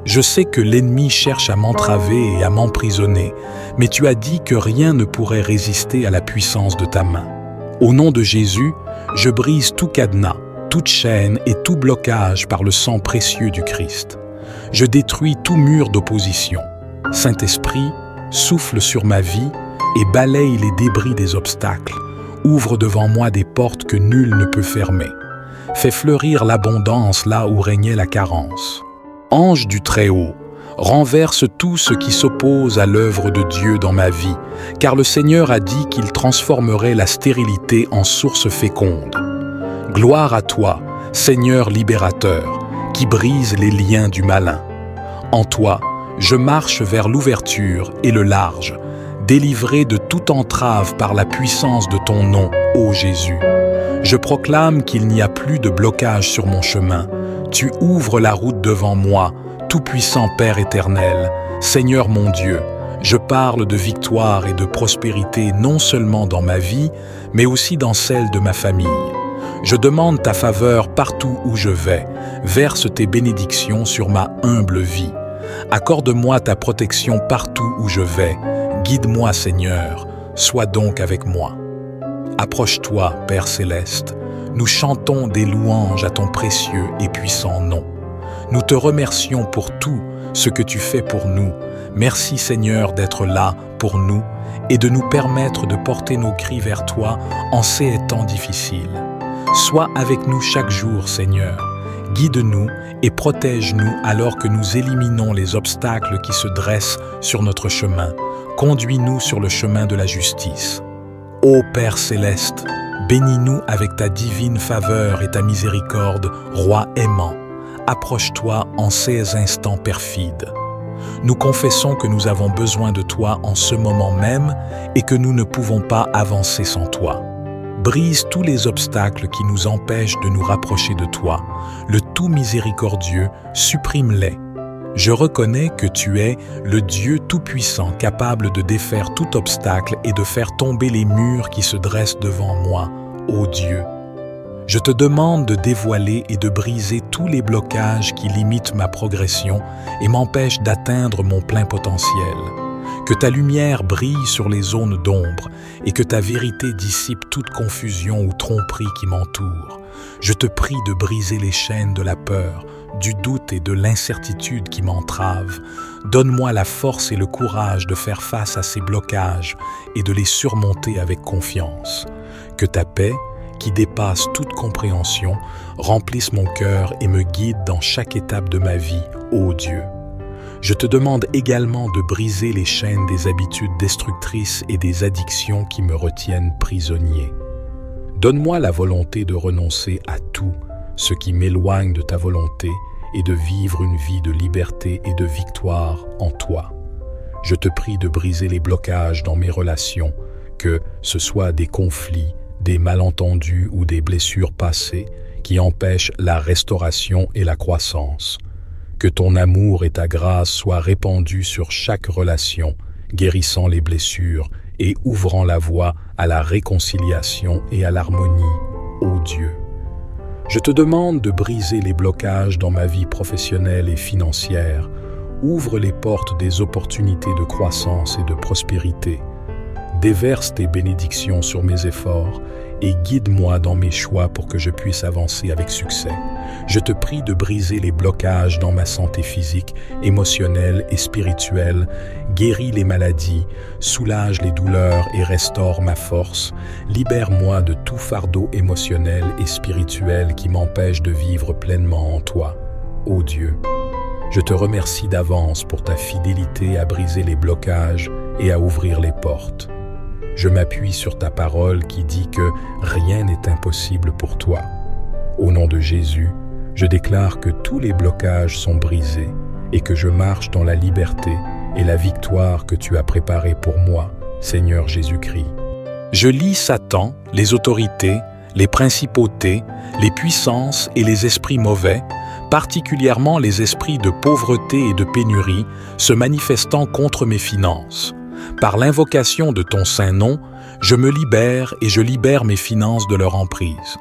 S1: Je sais que l'ennemi cherche à m'entraver et à m'emprisonner, mais tu as dit que rien ne pourrait résister à la puissance de ta main. Au nom de Jésus, je brise tout cadenas, toute chaîne et tout blocage par le sang précieux du Christ. Je détruis tout mur d'opposition. Saint-Esprit, souffle sur ma vie et balaye les débris des obstacles. Ouvre devant moi des portes que nul ne peut fermer. Fais fleurir l'abondance là où régnait la carence. Ange du Très-Haut, renverse tout ce qui s'oppose à l'œuvre de Dieu dans ma vie, car le Seigneur a dit qu'il transformerait la stérilité en source féconde. Gloire à toi, Seigneur libérateur, qui brise les liens du malin. En toi, je marche vers l'ouverture et le large, délivré de toute entrave par la puissance de ton nom, ô Jésus. Je proclame qu'il n'y a plus de blocage sur mon chemin. Tu ouvres la route devant moi, tout-puissant Père éternel, Seigneur mon Dieu. Je parle de victoire et de prospérité non seulement dans ma vie, mais aussi dans celle de ma famille. Je demande ta faveur partout où je vais. Verse tes bénédictions sur ma humble vie. Accorde-moi ta protection partout où je vais. Guide-moi, Seigneur. Sois donc avec moi. Approche-toi, Père céleste. Nous chantons des louanges à ton précieux et puissant nom. Nous te remercions pour tout ce que tu fais pour nous. Merci, Seigneur, d'être là pour nous et de nous permettre de porter nos cris vers toi en ces temps difficiles. Sois avec nous chaque jour, Seigneur. Guide-nous et protège-nous alors que nous éliminons les obstacles qui se dressent sur notre chemin. Conduis-nous sur le chemin de la justice. Ô Père céleste, bénis-nous avec ta divine faveur et ta miséricorde, Roi aimant. Approche-toi en ces instants perfides. Nous confessons que nous avons besoin de toi en ce moment même et que nous ne pouvons pas avancer sans toi. Brise tous les obstacles qui nous empêchent de nous rapprocher de toi. Le tout miséricordieux, supprime-les. Je reconnais que tu es le Dieu tout-puissant capable de défaire tout obstacle et de faire tomber les murs qui se dressent devant moi, ô Dieu. Je te demande de dévoiler et de briser tous les blocages qui limitent ma progression et m'empêchent d'atteindre mon plein potentiel. Que ta lumière brille sur les zones d'ombre et que ta vérité dissipe toute confusion ou tromperie qui m'entoure. Je te prie de briser les chaînes de la peur, du doute et de l'incertitude qui m'entravent. Donne-moi la force et le courage de faire face à ces blocages et de les surmonter avec confiance. Que ta paix, qui dépasse toute compréhension, remplisse mon cœur et me guide dans chaque étape de ma vie, ô Dieu. Je te demande également de briser les chaînes des habitudes destructrices et des addictions qui me retiennent prisonnier. Donne-moi la volonté de renoncer à tout ce qui m'éloigne de ta volonté et de vivre une vie de liberté et de victoire en toi. Je te prie de briser les blocages dans mes relations, que ce soit des conflits, des malentendus ou des blessures passées qui empêchent la restauration et la croissance. Que ton amour et ta grâce soient répandus sur chaque relation, guérissant les blessures et ouvrant la voie à la réconciliation et à l'harmonie, ô Dieu. Je te demande de briser les blocages dans ma vie professionnelle et financière. Ouvre les portes des opportunités de croissance et de prospérité. Déverse tes bénédictions sur mes efforts et guide-moi dans mes choix pour que je puisse avancer avec succès. Je te prie de briser les blocages dans ma santé physique, émotionnelle et spirituelle. Guéris les maladies, soulage les douleurs et restaure ma force. Libère-moi de tout fardeau émotionnel et spirituel qui m'empêche de vivre pleinement en toi. Ô Dieu, je te remercie d'avance pour ta fidélité à briser les blocages et à ouvrir les portes. Je m'appuie sur ta parole qui dit que rien n'est impossible pour toi. Au nom de Jésus, je déclare que tous les blocages sont brisés et que je marche dans la liberté et la victoire que tu as préparée pour moi, Seigneur Jésus-Christ. Je lis Satan, les autorités, les principautés, les puissances et les esprits mauvais, particulièrement les esprits de pauvreté et de pénurie, se manifestant contre mes finances. Par l'invocation de ton saint nom, je me libère et je libère mes finances de leur emprise.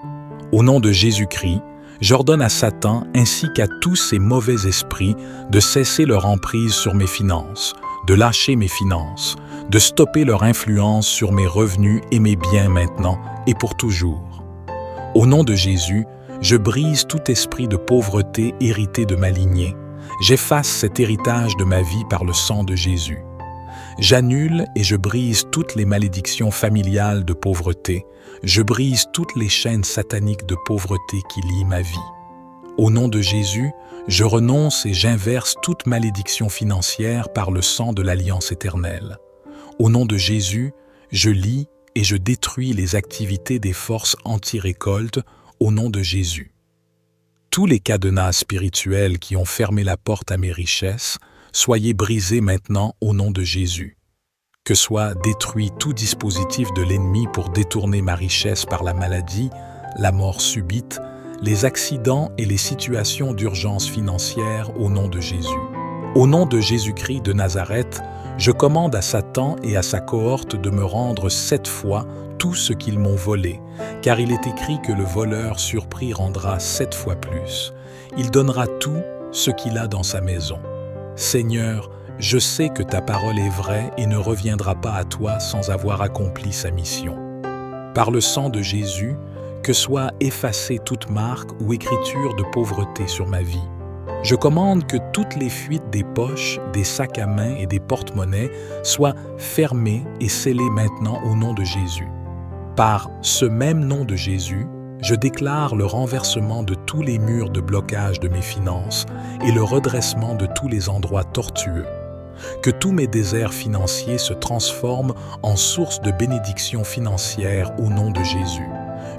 S1: Au nom de Jésus-Christ, j'ordonne à Satan ainsi qu'à tous ces mauvais esprits de cesser leur emprise sur mes finances, de lâcher mes finances, de stopper leur influence sur mes revenus et mes biens maintenant et pour toujours. Au nom de Jésus, je brise tout esprit de pauvreté hérité de ma lignée. J'efface cet héritage de ma vie par le sang de Jésus. J'annule et je brise toutes les malédictions familiales de pauvreté. Je brise toutes les chaînes sataniques de pauvreté qui lient ma vie. Au nom de Jésus, je renonce et j'inverse toute malédiction financière par le sang de l'Alliance éternelle. Au nom de Jésus, je lis et je détruis les activités des forces anti-récolte au nom de Jésus. Tous les cadenas spirituels qui ont fermé la porte à mes richesses, soyez brisés maintenant au nom de Jésus. Que soit détruit tout dispositif de l'ennemi pour détourner ma richesse par la maladie, la mort subite, les accidents et les situations d'urgence financière au nom de Jésus. Au nom de Jésus-Christ de Nazareth, je commande à Satan et à sa cohorte de me rendre 7 fois tout ce qu'ils m'ont volé, car il est écrit que le voleur surpris rendra 7 fois plus. Il donnera tout ce qu'il a dans sa maison. Seigneur, je sais que ta parole est vraie et ne reviendra pas à toi sans avoir accompli sa mission. Par le sang de Jésus, que soit effacée toute marque ou écriture de pauvreté sur ma vie. Je commande que toutes les fuites des poches, des sacs à main et des porte-monnaies soient fermées et scellées maintenant au nom de Jésus. Par ce même nom de Jésus, je déclare le renversement de tous les murs de blocage de mes finances et le redressement de tous les endroits tortueux. Que tous mes déserts financiers se transforment en source de bénédictions financières au nom de Jésus.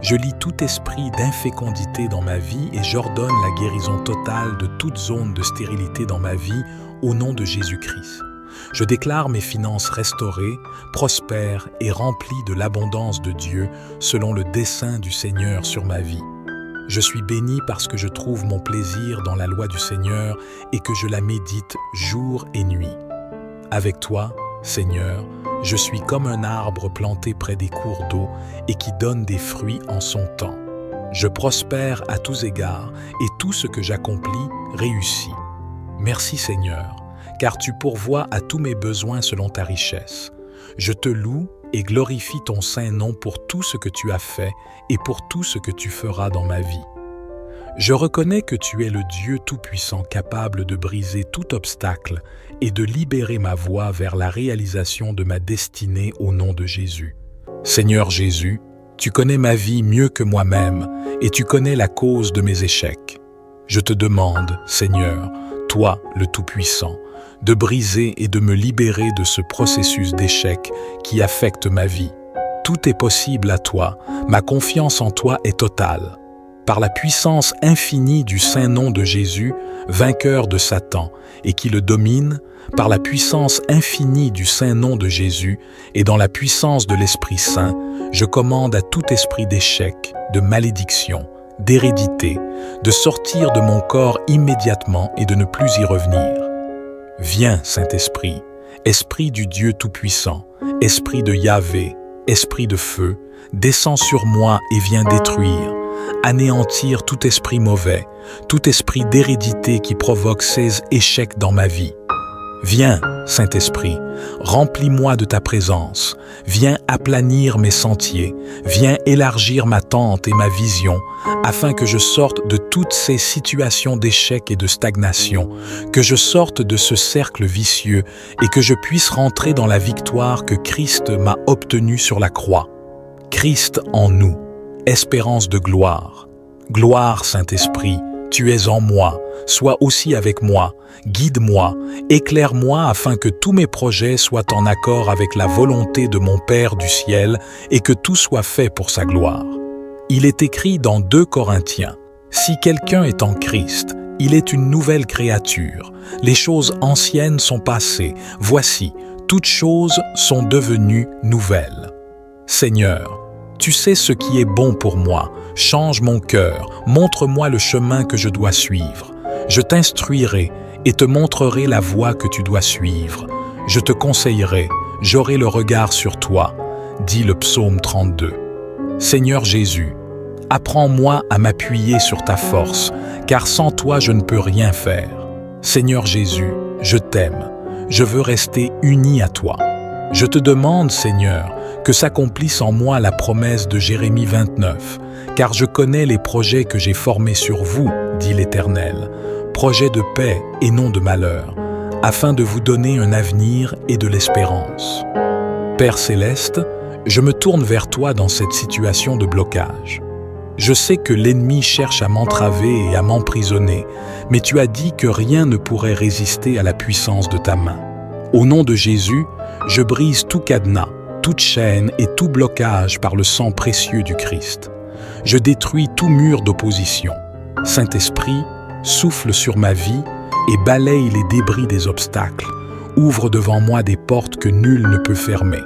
S1: Je lis tout esprit d'infécondité dans ma vie et j'ordonne la guérison totale de toute zone de stérilité dans ma vie au nom de Jésus-Christ. Je déclare mes finances restaurées, prospères et remplies de l'abondance de Dieu selon le dessein du Seigneur sur ma vie. Je suis béni parce que je trouve mon plaisir dans la loi du Seigneur et que je la médite jour et nuit. Avec toi, Seigneur, je suis comme un arbre planté près des cours d'eau et qui donne des fruits en son temps. Je prospère à tous égards et tout ce que j'accomplis réussit. Merci Seigneur, car tu pourvois à tous mes besoins selon ta richesse. Je te loue et glorifie ton saint nom pour tout ce que tu as fait et pour tout ce que tu feras dans ma vie. Je reconnais que tu es le Dieu Tout-Puissant capable de briser tout obstacle et de libérer ma voie vers la réalisation de ma destinée au nom de Jésus. Seigneur Jésus, tu connais ma vie mieux que moi-même et tu connais la cause de mes échecs. Je te demande, Seigneur, toi le Tout-Puissant, de briser et de me libérer de ce processus d'échec qui affecte ma vie. Tout est possible à toi, ma confiance en toi est totale. par la puissance infinie du saint nom de Jésus, vainqueur de Satan, et qui le domine, par la puissance infinie du saint nom de Jésus, et dans la puissance de l'Esprit Saint, je commande à tout esprit d'échec, de malédiction, d'hérédité, de sortir de mon corps immédiatement et de ne plus y revenir. Viens, Saint-Esprit, Esprit du Dieu Tout-Puissant, Esprit de Yahvé, Esprit de feu, descends sur moi et viens détruire, anéantir tout esprit mauvais, tout esprit d'hérédité qui provoque ces échecs dans ma vie. Viens, Saint-Esprit, remplis-moi de ta présence, viens aplanir mes sentiers, viens élargir ma tente et ma vision, afin que je sorte de toutes ces situations d'échec et de stagnation, que je sorte de ce cercle vicieux et que je puisse rentrer dans la victoire que Christ m'a obtenue sur la croix. Christ en nous, espérance de gloire. Gloire, Saint-Esprit, tu es en moi, sois aussi avec moi, guide-moi, éclaire-moi afin que tous mes projets soient en accord avec la volonté de mon Père du ciel et que tout soit fait pour sa gloire. Il est écrit dans 2 Corinthiens, « Si quelqu'un est en Christ, il est une nouvelle créature. Les choses anciennes sont passées. Voici, toutes choses sont devenues nouvelles. » Seigneur, tu sais ce qui est bon pour moi. Change mon cœur, montre-moi le chemin que je dois suivre. Je t'instruirai et te montrerai la voie que tu dois suivre. Je te conseillerai, j'aurai le regard sur toi, dit le psaume 32. Seigneur Jésus, apprends-moi à m'appuyer sur ta force, car sans toi je ne peux rien faire. Seigneur Jésus, je t'aime, je veux rester uni à toi. Je te demande, Seigneur, que s'accomplisse en moi la promesse de Jérémie 29, car je connais les projets que j'ai formés sur vous, dit l'Éternel, projets de paix et non de malheur, afin de vous donner un avenir et de l'espérance. Père céleste, je me tourne vers toi dans cette situation de blocage. Je sais que l'ennemi cherche à m'entraver et à m'emprisonner, mais tu as dit que rien ne pourrait résister à la puissance de ta main. Au nom de Jésus, je brise tout cadenas, toute chaîne et tout blocage par le sang précieux du Christ. Je détruis tout mur d'opposition. Saint-Esprit, souffle sur ma vie et balaye les débris des obstacles. Ouvre devant moi des portes que nul ne peut fermer.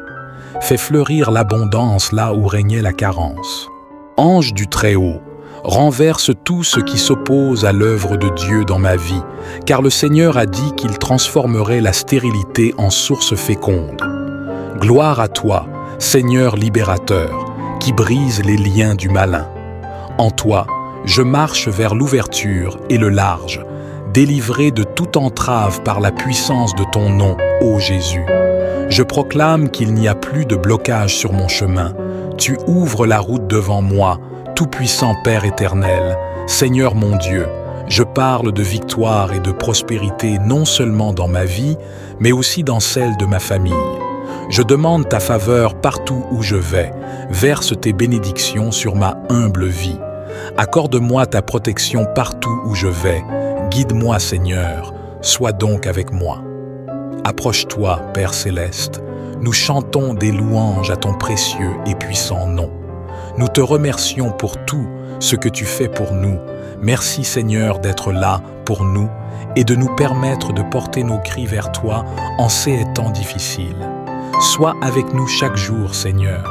S1: Fais fleurir l'abondance là où régnait la carence. Ange du Très-Haut, renverse tout ce qui s'oppose à l'œuvre de Dieu dans ma vie, car le Seigneur a dit qu'il transformerait la stérilité en source féconde. Gloire à toi, Seigneur libérateur, qui brise les liens du malin. En toi, je marche vers l'ouverture et le large, délivré de toute entrave par la puissance de ton nom, ô Jésus. Je proclame qu'il n'y a plus de blocage sur mon chemin. Tu ouvres la route devant moi, tout-puissant Père éternel, Seigneur mon Dieu. Je parle de victoire et de prospérité non seulement dans ma vie, mais aussi dans celle de ma famille. Je demande ta faveur partout où je vais. Verse tes bénédictions sur ma humble vie. Accorde-moi ta protection partout où je vais. Guide-moi, Seigneur. Sois donc avec moi. Approche-toi, Père céleste. Nous chantons des louanges à ton précieux et puissant nom. Nous te remercions pour tout ce que tu fais pour nous. Merci, Seigneur, d'être là pour nous et de nous permettre de porter nos cris vers toi en ces temps difficiles. Sois avec nous chaque jour, Seigneur.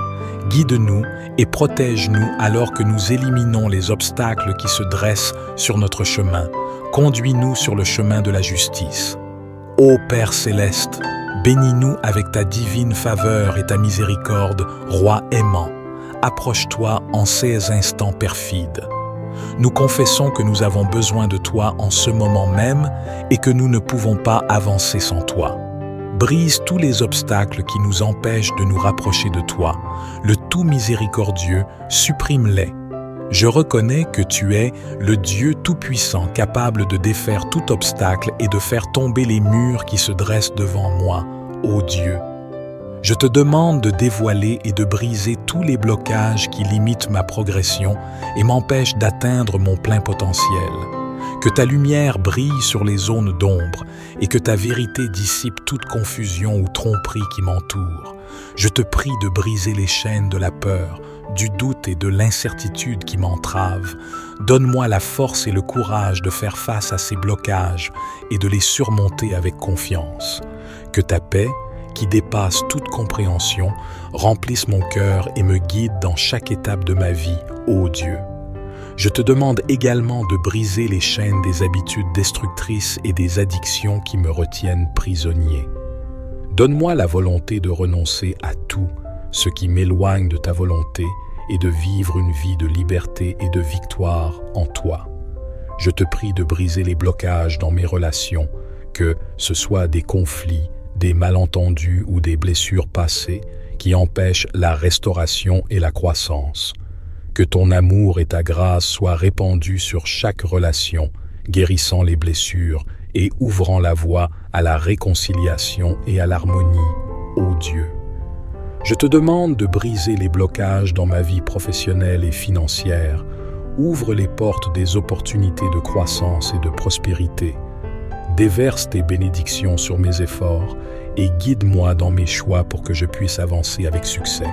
S1: Guide-nous et protège-nous alors que nous éliminons les obstacles qui se dressent sur notre chemin. Conduis-nous sur le chemin de la justice. Ô Père céleste, bénis-nous avec ta divine faveur et ta miséricorde, Roi aimant. Approche-toi en ces instants perfides. Nous confessons que nous avons besoin de toi en ce moment même et que nous ne pouvons pas avancer sans toi. Brise tous les obstacles qui nous empêchent de nous rapprocher de toi. Le tout miséricordieux, supprime-les. Je reconnais que tu es le Dieu tout-puissant capable de défaire tout obstacle et de faire tomber les murs qui se dressent devant moi, ô Dieu. Je te demande de dévoiler et de briser tous les blocages qui limitent ma progression et m'empêchent d'atteindre mon plein potentiel. Que ta lumière brille sur les zones d'ombre et que ta vérité dissipe toute confusion ou tromperie qui m'entoure. Je te prie de briser les chaînes de la peur, du doute et de l'incertitude qui m'entravent. Donne-moi la force et le courage de faire face à ces blocages et de les surmonter avec confiance. Que ta paix, qui dépasse toute compréhension, remplisse mon cœur et me guide dans chaque étape de ma vie, ô Dieu. Je te demande également de briser les chaînes des habitudes destructrices et des addictions qui me retiennent prisonnier. Donne-moi la volonté de renoncer à tout ce qui m'éloigne de ta volonté et de vivre une vie de liberté et de victoire en toi. Je te prie de briser les blocages dans mes relations, que ce soit des conflits, des malentendus ou des blessures passées qui empêchent la restauration et la croissance. Que ton amour et ta grâce soient répandus sur chaque relation, guérissant les blessures et ouvrant la voie à la réconciliation et à l'harmonie, ô Dieu. Je te demande de briser les blocages dans ma vie professionnelle et financière. Ouvre les portes des opportunités de croissance et de prospérité. Déverse tes bénédictions sur mes efforts et guide-moi dans mes choix pour que je puisse avancer avec succès.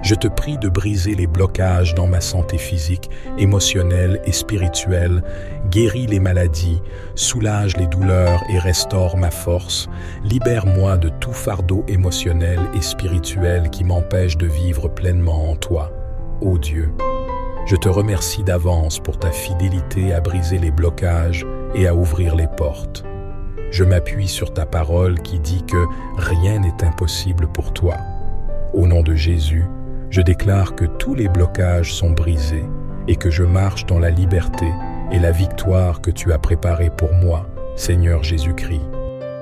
S1: Je te prie de briser les blocages dans ma santé physique, émotionnelle et spirituelle, guéris les maladies, soulage les douleurs et restaure ma force. Libère-moi de tout fardeau émotionnel et spirituel qui m'empêche de vivre pleinement en toi, ô Dieu. Je te remercie d'avance pour ta fidélité à briser les blocages et à ouvrir les portes. Je m'appuie sur ta parole qui dit que rien n'est impossible pour toi. Au nom de Jésus, je déclare que tous les blocages sont brisés et que je marche dans la liberté et la victoire que tu as préparée pour moi, Seigneur Jésus-Christ.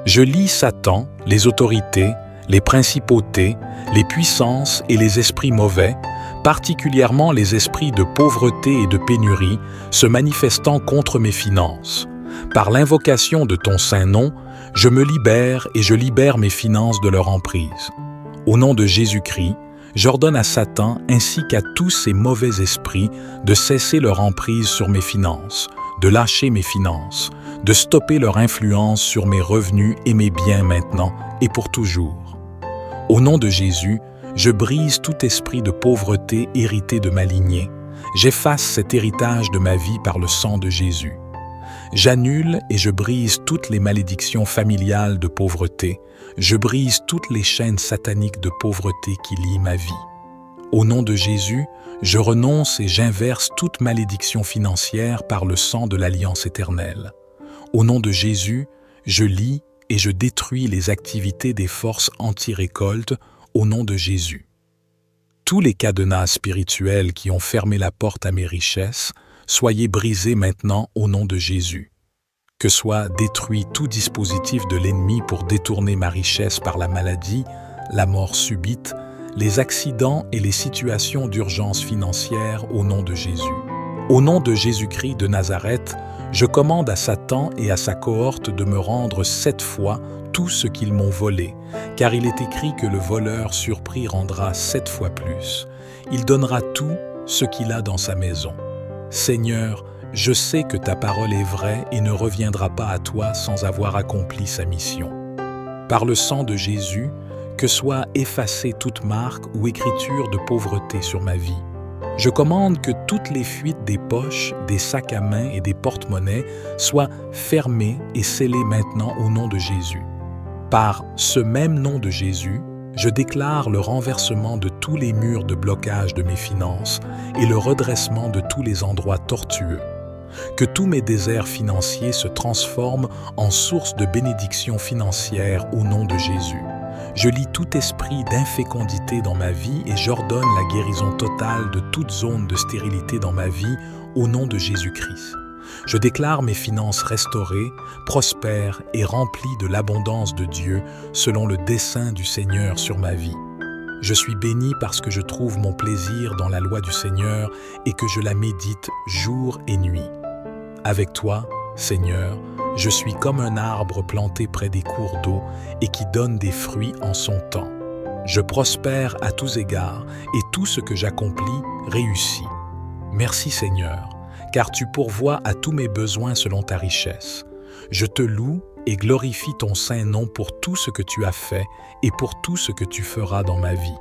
S1: Je lis Satan, les autorités, les principautés, les puissances et les esprits mauvais, particulièrement les esprits de pauvreté et de pénurie, se manifestant contre mes finances. Par l'invocation de ton saint nom, je me libère et je libère mes finances de leur emprise. Au nom de Jésus-Christ, j'ordonne à Satan ainsi qu'à tous ces mauvais esprits de cesser leur emprise sur mes finances, de lâcher mes finances, de stopper leur influence sur mes revenus et mes biens maintenant et pour toujours. Au nom de Jésus, je brise tout esprit de pauvreté hérité de ma lignée. J'efface cet héritage de ma vie par le sang de Jésus. J'annule et je brise toutes les malédictions familiales de pauvreté. Je brise toutes les chaînes sataniques de pauvreté qui lient ma vie. Au nom de Jésus, je renonce et j'inverse toute malédiction financière par le sang de l'Alliance éternelle. Au nom de Jésus, je lie et je détruis les activités des forces anti-récolte au nom de Jésus. Tous les cadenas spirituels qui ont fermé la porte à mes richesses, soyez brisés maintenant au nom de Jésus. Que soit détruit tout dispositif de l'ennemi pour détourner ma richesse par la maladie, la mort subite, les accidents et les situations d'urgence financière au nom de Jésus. Au nom de Jésus-Christ de Nazareth, je commande à Satan et à sa cohorte de me rendre 7 fois tout ce qu'ils m'ont volé, car il est écrit que le voleur surpris rendra 7 fois plus. Il donnera tout ce qu'il a dans sa maison. Seigneur, je sais que ta parole est vraie et ne reviendra pas à toi sans avoir accompli sa mission. Par le sang de Jésus, que soit effacée toute marque ou écriture de pauvreté sur ma vie. Je commande que toutes les fuites des poches, des sacs à main et des porte-monnaies soient fermées et scellées maintenant au nom de Jésus. Par ce même nom de Jésus, je déclare le renversement de tous les murs de blocage de mes finances et le redressement de tous les endroits tortueux. Que tous mes déserts financiers se transforment en source de bénédictions financières au nom de Jésus. Je lie tout esprit d'infécondité dans ma vie et j'ordonne la guérison totale de toute zone de stérilité dans ma vie au nom de Jésus-Christ. Je déclare mes finances restaurées, prospères et remplies de l'abondance de Dieu selon le dessein du Seigneur sur ma vie. Je suis béni parce que je trouve mon plaisir dans la loi du Seigneur et que je la médite jour et nuit. Avec toi, Seigneur, je suis comme un arbre planté près des cours d'eau et qui donne des fruits en son temps. Je prospère à tous égards et tout ce que j'accomplis réussit. Merci Seigneur, car tu pourvois à tous mes besoins selon ta richesse. Je te loue et glorifie ton saint nom pour tout ce que tu as fait et pour tout ce que tu feras dans ma vie.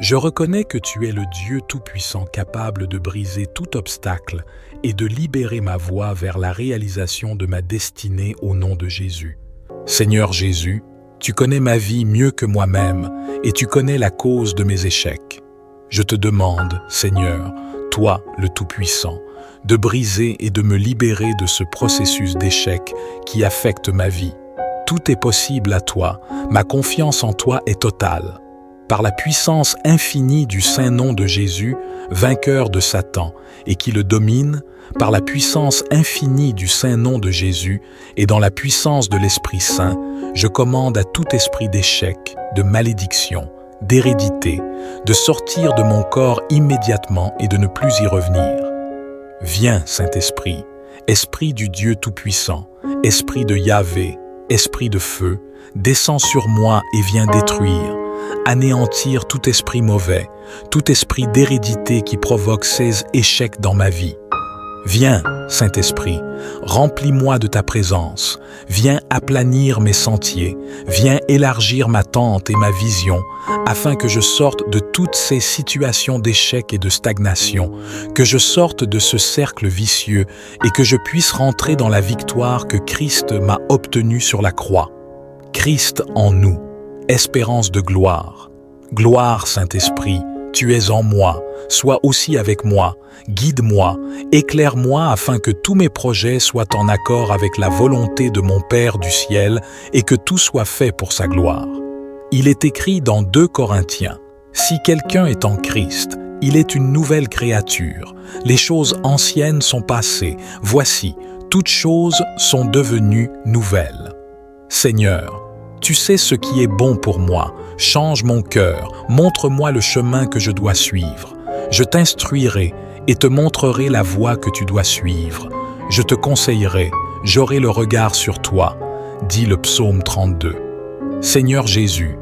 S1: Je reconnais que tu es le Dieu Tout-Puissant capable de briser tout obstacle et de libérer ma voie vers la réalisation de ma destinée au nom de Jésus. Seigneur Jésus, tu connais ma vie mieux que moi-même et tu connais la cause de mes échecs. Je te demande, Seigneur, toi le Tout-Puissant, de briser et de me libérer de ce processus d'échec qui affecte ma vie. Tout est possible à toi, ma confiance en toi est totale. Par la puissance infinie du saint nom de Jésus, vainqueur de Satan, et qui le domine, par la puissance infinie du saint nom de Jésus, et dans la puissance de l'Esprit Saint, je commande à tout esprit d'échec, de malédiction, d'hérédité, de sortir de mon corps immédiatement et de ne plus y revenir. Viens, Saint-Esprit, Esprit du Dieu Tout-Puissant, Esprit de Yahvé, Esprit de feu, descends sur moi et viens détruire, anéantir tout esprit mauvais, tout esprit d'hérédité qui provoque ces échecs dans ma vie. Viens, Saint-Esprit, remplis-moi de ta présence, viens aplanir mes sentiers, viens élargir ma tente et ma vision, afin que je sorte de toutes ces situations d'échec et de stagnation, que je sorte de ce cercle vicieux et que je puisse rentrer dans la victoire que Christ m'a obtenue sur la croix. Christ en nous, espérance de gloire. Gloire, Saint-Esprit, tu es en moi, sois aussi avec moi, guide-moi, éclaire-moi afin que tous mes projets soient en accord avec la volonté de mon Père du ciel et que tout soit fait pour sa gloire. Il est écrit dans 2 Corinthiens, « Si quelqu'un est en Christ, il est une nouvelle créature. Les choses anciennes sont passées. Voici, toutes choses sont devenues nouvelles. » Seigneur, tu sais ce qui est bon pour moi. Change mon cœur, montre-moi le chemin que je dois suivre. Je t'instruirai et te montrerai la voie que tu dois suivre. Je te conseillerai, j'aurai le regard sur toi, dit le psaume 32. Seigneur Jésus,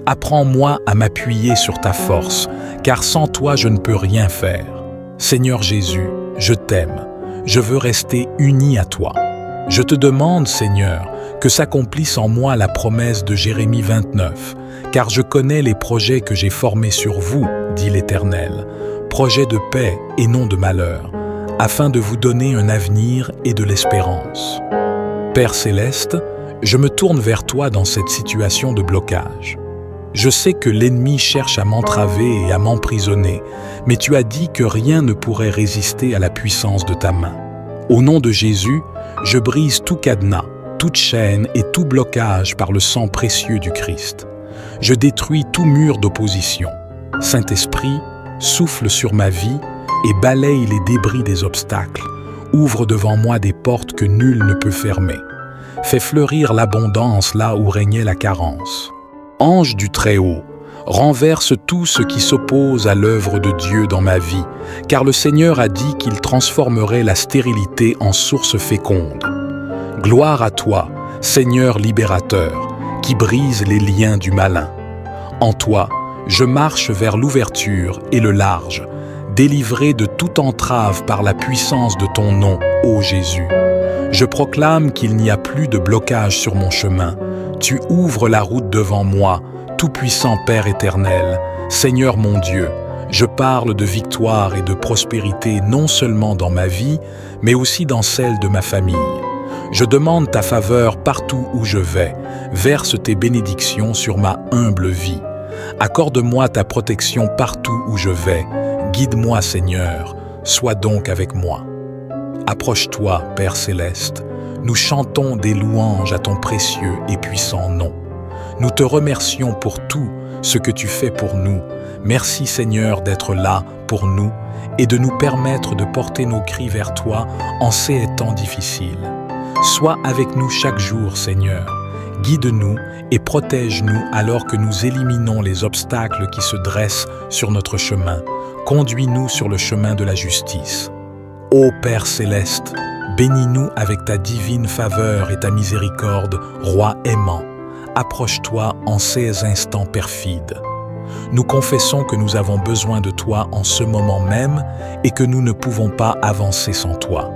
S1: apprends-moi à m'appuyer sur ta force, car sans toi je ne peux rien faire. Seigneur Jésus, je t'aime, je veux rester uni à toi. Je te demande, Seigneur, que s'accomplisse en moi la promesse de Jérémie 29, car je connais les projets que j'ai formés sur vous, dit l'Éternel, projets de paix et non de malheur, afin de vous donner un avenir et de l'espérance. Père céleste, je me tourne vers toi dans cette situation de blocage. Je sais que l'ennemi cherche à m'entraver et à m'emprisonner, mais tu as dit que rien ne pourrait résister à la puissance de ta main. Au nom de Jésus, je brise tout cadenas, toute chaîne et tout blocage par le sang précieux du Christ. Je détruis tout mur d'opposition. Saint-Esprit, souffle sur ma vie et balaye les débris des obstacles. Ouvre devant moi des portes que nul ne peut fermer. Fais fleurir l'abondance là où régnait la carence. Ange du Très-Haut, renverse tout ce qui s'oppose à l'œuvre de Dieu dans ma vie, car le Seigneur a dit qu'il transformerait la stérilité en source féconde. Gloire à toi, Seigneur libérateur, qui brise les liens du malin. En toi, je marche vers l'ouverture et le large, délivré de toute entrave par la puissance de ton nom, ô Jésus. Je proclame qu'il n'y a plus de blocage sur mon chemin. Tu ouvres la route devant moi, tout-puissant Père éternel, Seigneur mon Dieu. Je parle de victoire et de prospérité non seulement dans ma vie, mais aussi dans celle de ma famille. Je demande ta faveur partout où je vais. Verse tes bénédictions sur ma humble vie. Accorde-moi ta protection partout où je vais. Guide-moi, Seigneur. Sois donc avec moi. Approche-toi, Père céleste. Nous chantons des louanges à ton précieux et puissant nom. Nous te remercions pour tout ce que tu fais pour nous. Merci, Seigneur, d'être là pour nous et de nous permettre de porter nos cris vers toi en ces temps difficiles. Sois avec nous chaque jour, Seigneur. Guide-nous et protège-nous alors que nous éliminons les obstacles qui se dressent sur notre chemin. Conduis-nous sur le chemin de la justice. Ô Père céleste, bénis-nous avec ta divine faveur et ta miséricorde, Roi aimant. Approche-toi en ces instants perfides. Nous confessons que nous avons besoin de toi en ce moment même et que nous ne pouvons pas avancer sans toi.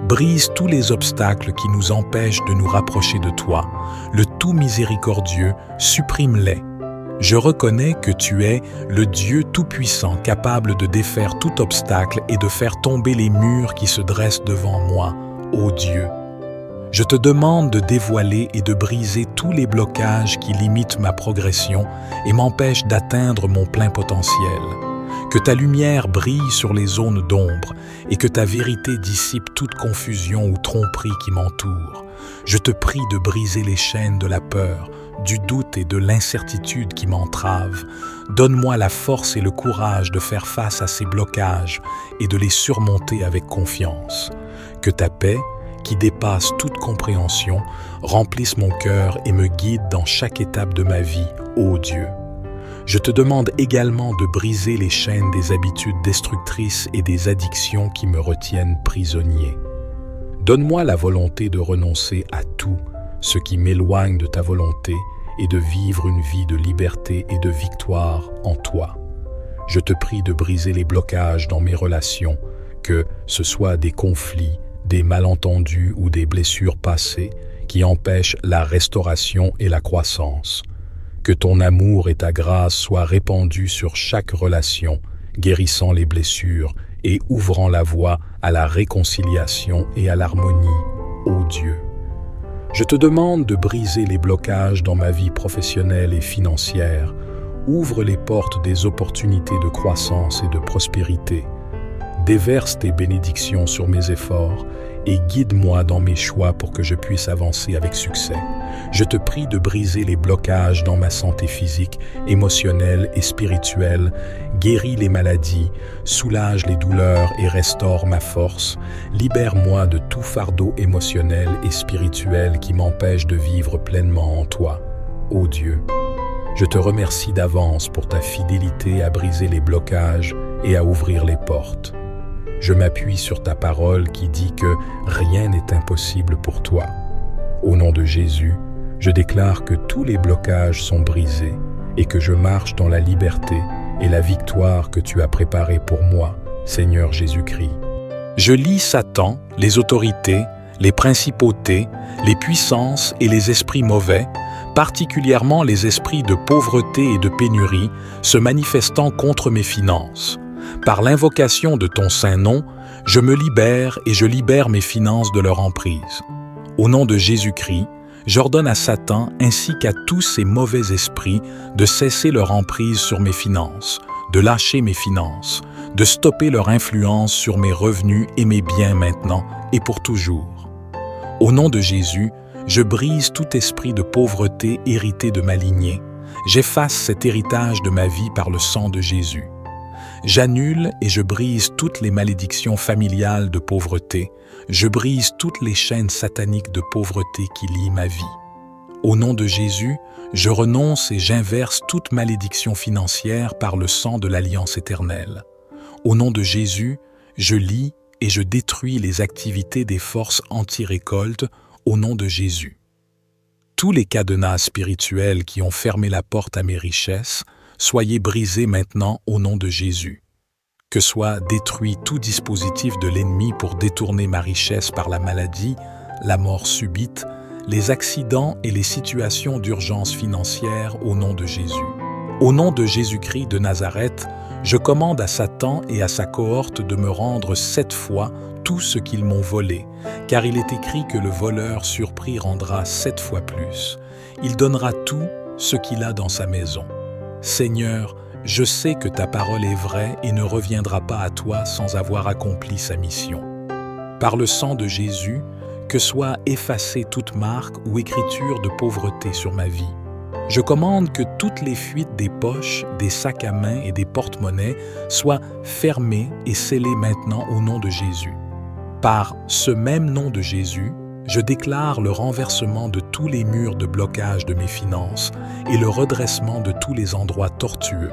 S1: Brise tous les obstacles qui nous empêchent de nous rapprocher de toi. Le tout miséricordieux, supprime-les. Je reconnais que tu es le Dieu tout-puissant, capable de défaire tout obstacle et de faire tomber les murs qui se dressent devant moi, ô Dieu. Je te demande de dévoiler et de briser tous les blocages qui limitent ma progression et m'empêchent d'atteindre mon plein potentiel. Que ta lumière brille sur les zones d'ombre et que ta vérité dissipe toute confusion ou tromperie qui m'entoure. Je te prie de briser les chaînes de la peur, du doute et de l'incertitude qui m'entravent. Donne-moi la force et le courage de faire face à ces blocages et de les surmonter avec confiance. Que ta paix, qui dépasse toute compréhension, remplisse mon cœur et me guide dans chaque étape de ma vie, ô Dieu. Je te demande également de briser les chaînes des habitudes destructrices et des addictions qui me retiennent prisonnier. Donne-moi la volonté de renoncer à tout ce qui m'éloigne de ta volonté et de vivre une vie de liberté et de victoire en toi. Je te prie de briser les blocages dans mes relations, que ce soit des conflits, des malentendus ou des blessures passées qui empêchent la restauration et la croissance. Que ton amour et ta grâce soient répandus sur chaque relation, guérissant les blessures et ouvrant la voie à la réconciliation et à l'harmonie, ô Dieu. Je te demande de briser les blocages dans ma vie professionnelle et financière. Ouvre les portes des opportunités de croissance et de prospérité. Déverse tes bénédictions sur mes efforts et guide-moi dans mes choix pour que je puisse avancer avec succès. Je te prie de briser les blocages dans ma santé physique, émotionnelle et spirituelle, guéris les maladies, soulage les douleurs et restaure ma force. Libère-moi de tout fardeau émotionnel et spirituel qui m'empêche de vivre pleinement en toi, ô Dieu. Je te remercie d'avance pour ta fidélité à briser les blocages et à ouvrir les portes. Je m'appuie sur ta parole qui dit que rien n'est impossible pour toi. Au nom de Jésus, je déclare que tous les blocages sont brisés et que je marche dans la liberté et la victoire que tu as préparée pour moi, Seigneur Jésus-Christ. Je lis Satan, les autorités, les principautés, les puissances et les esprits mauvais, particulièrement les esprits de pauvreté et de pénurie, se manifestant contre mes finances. Par l'invocation de ton saint nom, je me libère et je libère mes finances de leur emprise. Au nom de Jésus-Christ, j'ordonne à Satan ainsi qu'à tous ces mauvais esprits de cesser leur emprise sur mes finances, de lâcher mes finances, de stopper leur influence sur mes revenus et mes biens maintenant et pour toujours. Au nom de Jésus, je brise tout esprit de pauvreté hérité de ma lignée. J'efface cet héritage de ma vie par le sang de Jésus. J'annule et je brise toutes les malédictions familiales de pauvreté. Je brise toutes les chaînes sataniques de pauvreté qui lient ma vie. Au nom de Jésus, je renonce et j'inverse toute malédiction financière par le sang de l'Alliance éternelle. Au nom de Jésus, je lie et je détruis les activités des forces anti-récolte au nom de Jésus. Tous les cadenas spirituels qui ont fermé la porte à mes richesses, soyez brisés maintenant au nom de Jésus. Que soit détruit tout dispositif de l'ennemi pour détourner ma richesse par la maladie, la mort subite, les accidents et les situations d'urgence financière au nom de Jésus. Au nom de Jésus-Christ de Nazareth, je commande à Satan et à sa cohorte de me rendre 7 fois tout ce qu'ils m'ont volé, car il est écrit que le voleur surpris rendra 7 fois plus. Il donnera tout ce qu'il a dans sa maison. Seigneur, je sais que ta parole est vraie et ne reviendra pas à toi sans avoir accompli sa mission. Par le sang de Jésus, que soit effacée toute marque ou écriture de pauvreté sur ma vie. Je commande que toutes les fuites des poches, des sacs à main et des porte-monnaies soient fermées et scellées maintenant au nom de Jésus. Par ce même nom de Jésus, je déclare le renversement de tous les murs de blocage de mes finances et le redressement de tous les endroits tortueux.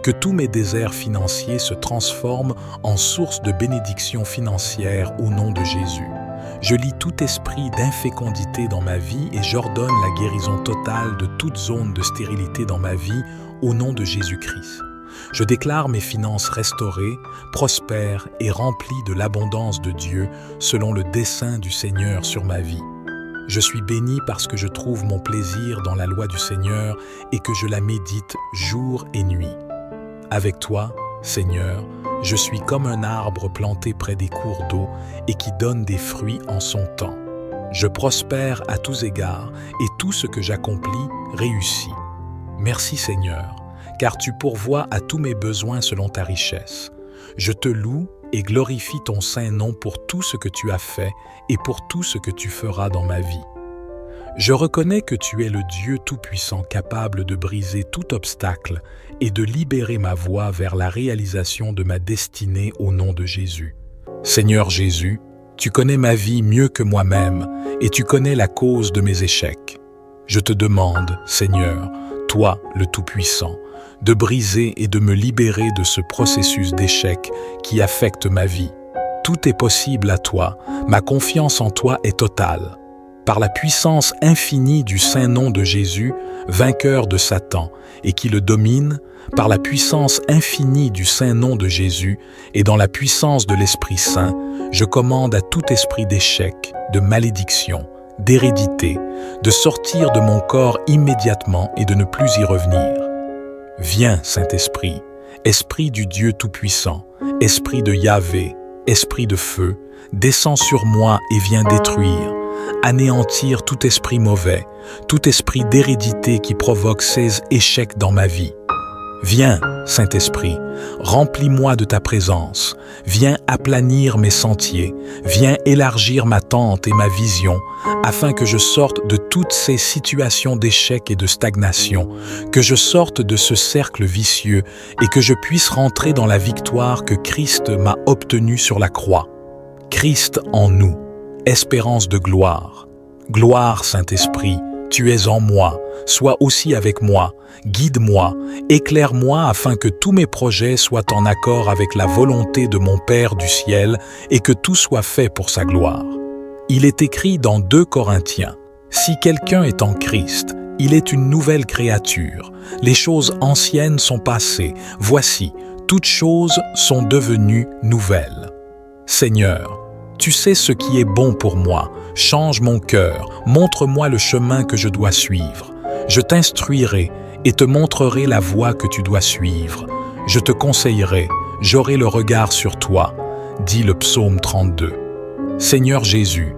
S1: Que tous mes déserts financiers se transforment en source de bénédictions financières au nom de Jésus. Je lis tout esprit d'infécondité dans ma vie et j'ordonne la guérison totale de toute zone de stérilité dans ma vie au nom de Jésus-Christ. Je déclare mes finances restaurées, prospères et remplies de l'abondance de Dieu selon le dessein du Seigneur sur ma vie. Je suis béni parce que je trouve mon plaisir dans la loi du Seigneur et que je la médite jour et nuit. Avec toi, Seigneur, je suis comme un arbre planté près des cours d'eau et qui donne des fruits en son temps. Je prospère à tous égards et tout ce que j'accomplis réussit. Merci Seigneur, car tu pourvois à tous mes besoins selon ta richesse. Je te loue et glorifie ton saint nom pour tout ce que tu as fait et pour tout ce que tu feras dans ma vie. Je reconnais que tu es le Dieu Tout-Puissant capable de briser tout obstacle et de libérer ma voie vers la réalisation de ma destinée au nom de Jésus. Seigneur Jésus, tu connais ma vie mieux que moi-même et tu connais la cause de mes échecs. Je te demande, Seigneur, toi le Tout-Puissant, de briser et de me libérer de ce processus d'échec qui affecte ma vie. Tout est possible à toi, ma confiance en toi est totale. Par la puissance infinie du saint nom de Jésus, vainqueur de Satan, et qui le domine, par la puissance infinie du saint nom de Jésus, et dans la puissance de l'Esprit Saint, je commande à tout esprit d'échec, de malédiction, d'hérédité, de sortir de mon corps immédiatement et de ne plus y revenir. Viens, Saint-Esprit, Esprit du Dieu Tout-Puissant, Esprit de Yahvé, Esprit de feu, descends sur moi et viens détruire, anéantir tout esprit mauvais, tout esprit d'hérédité qui provoque ces échecs dans ma vie. Viens, Saint-Esprit, remplis-moi de ta présence, viens aplanir mes sentiers, viens élargir ma tente et ma vision, afin que je sorte de toutes ces situations d'échec et de stagnation, que je sorte de ce cercle vicieux et que je puisse rentrer dans la victoire que Christ m'a obtenue sur la croix. Christ en nous, espérance de gloire. Gloire, Saint-Esprit, tu es en moi, sois aussi avec moi, guide-moi, éclaire-moi afin que tous mes projets soient en accord avec la volonté de mon Père du ciel et que tout soit fait pour sa gloire. Il est écrit dans 2 Corinthiens, « Si quelqu'un est en Christ, il est une nouvelle créature. Les choses anciennes sont passées. Voici, toutes choses sont devenues nouvelles. » Seigneur, tu sais ce qui est bon pour moi. Change mon cœur, montre-moi le chemin que je dois suivre. Je t'instruirai et te montrerai la voie que tu dois suivre. Je te conseillerai, j'aurai le regard sur toi, dit le psaume 32. Seigneur Jésus,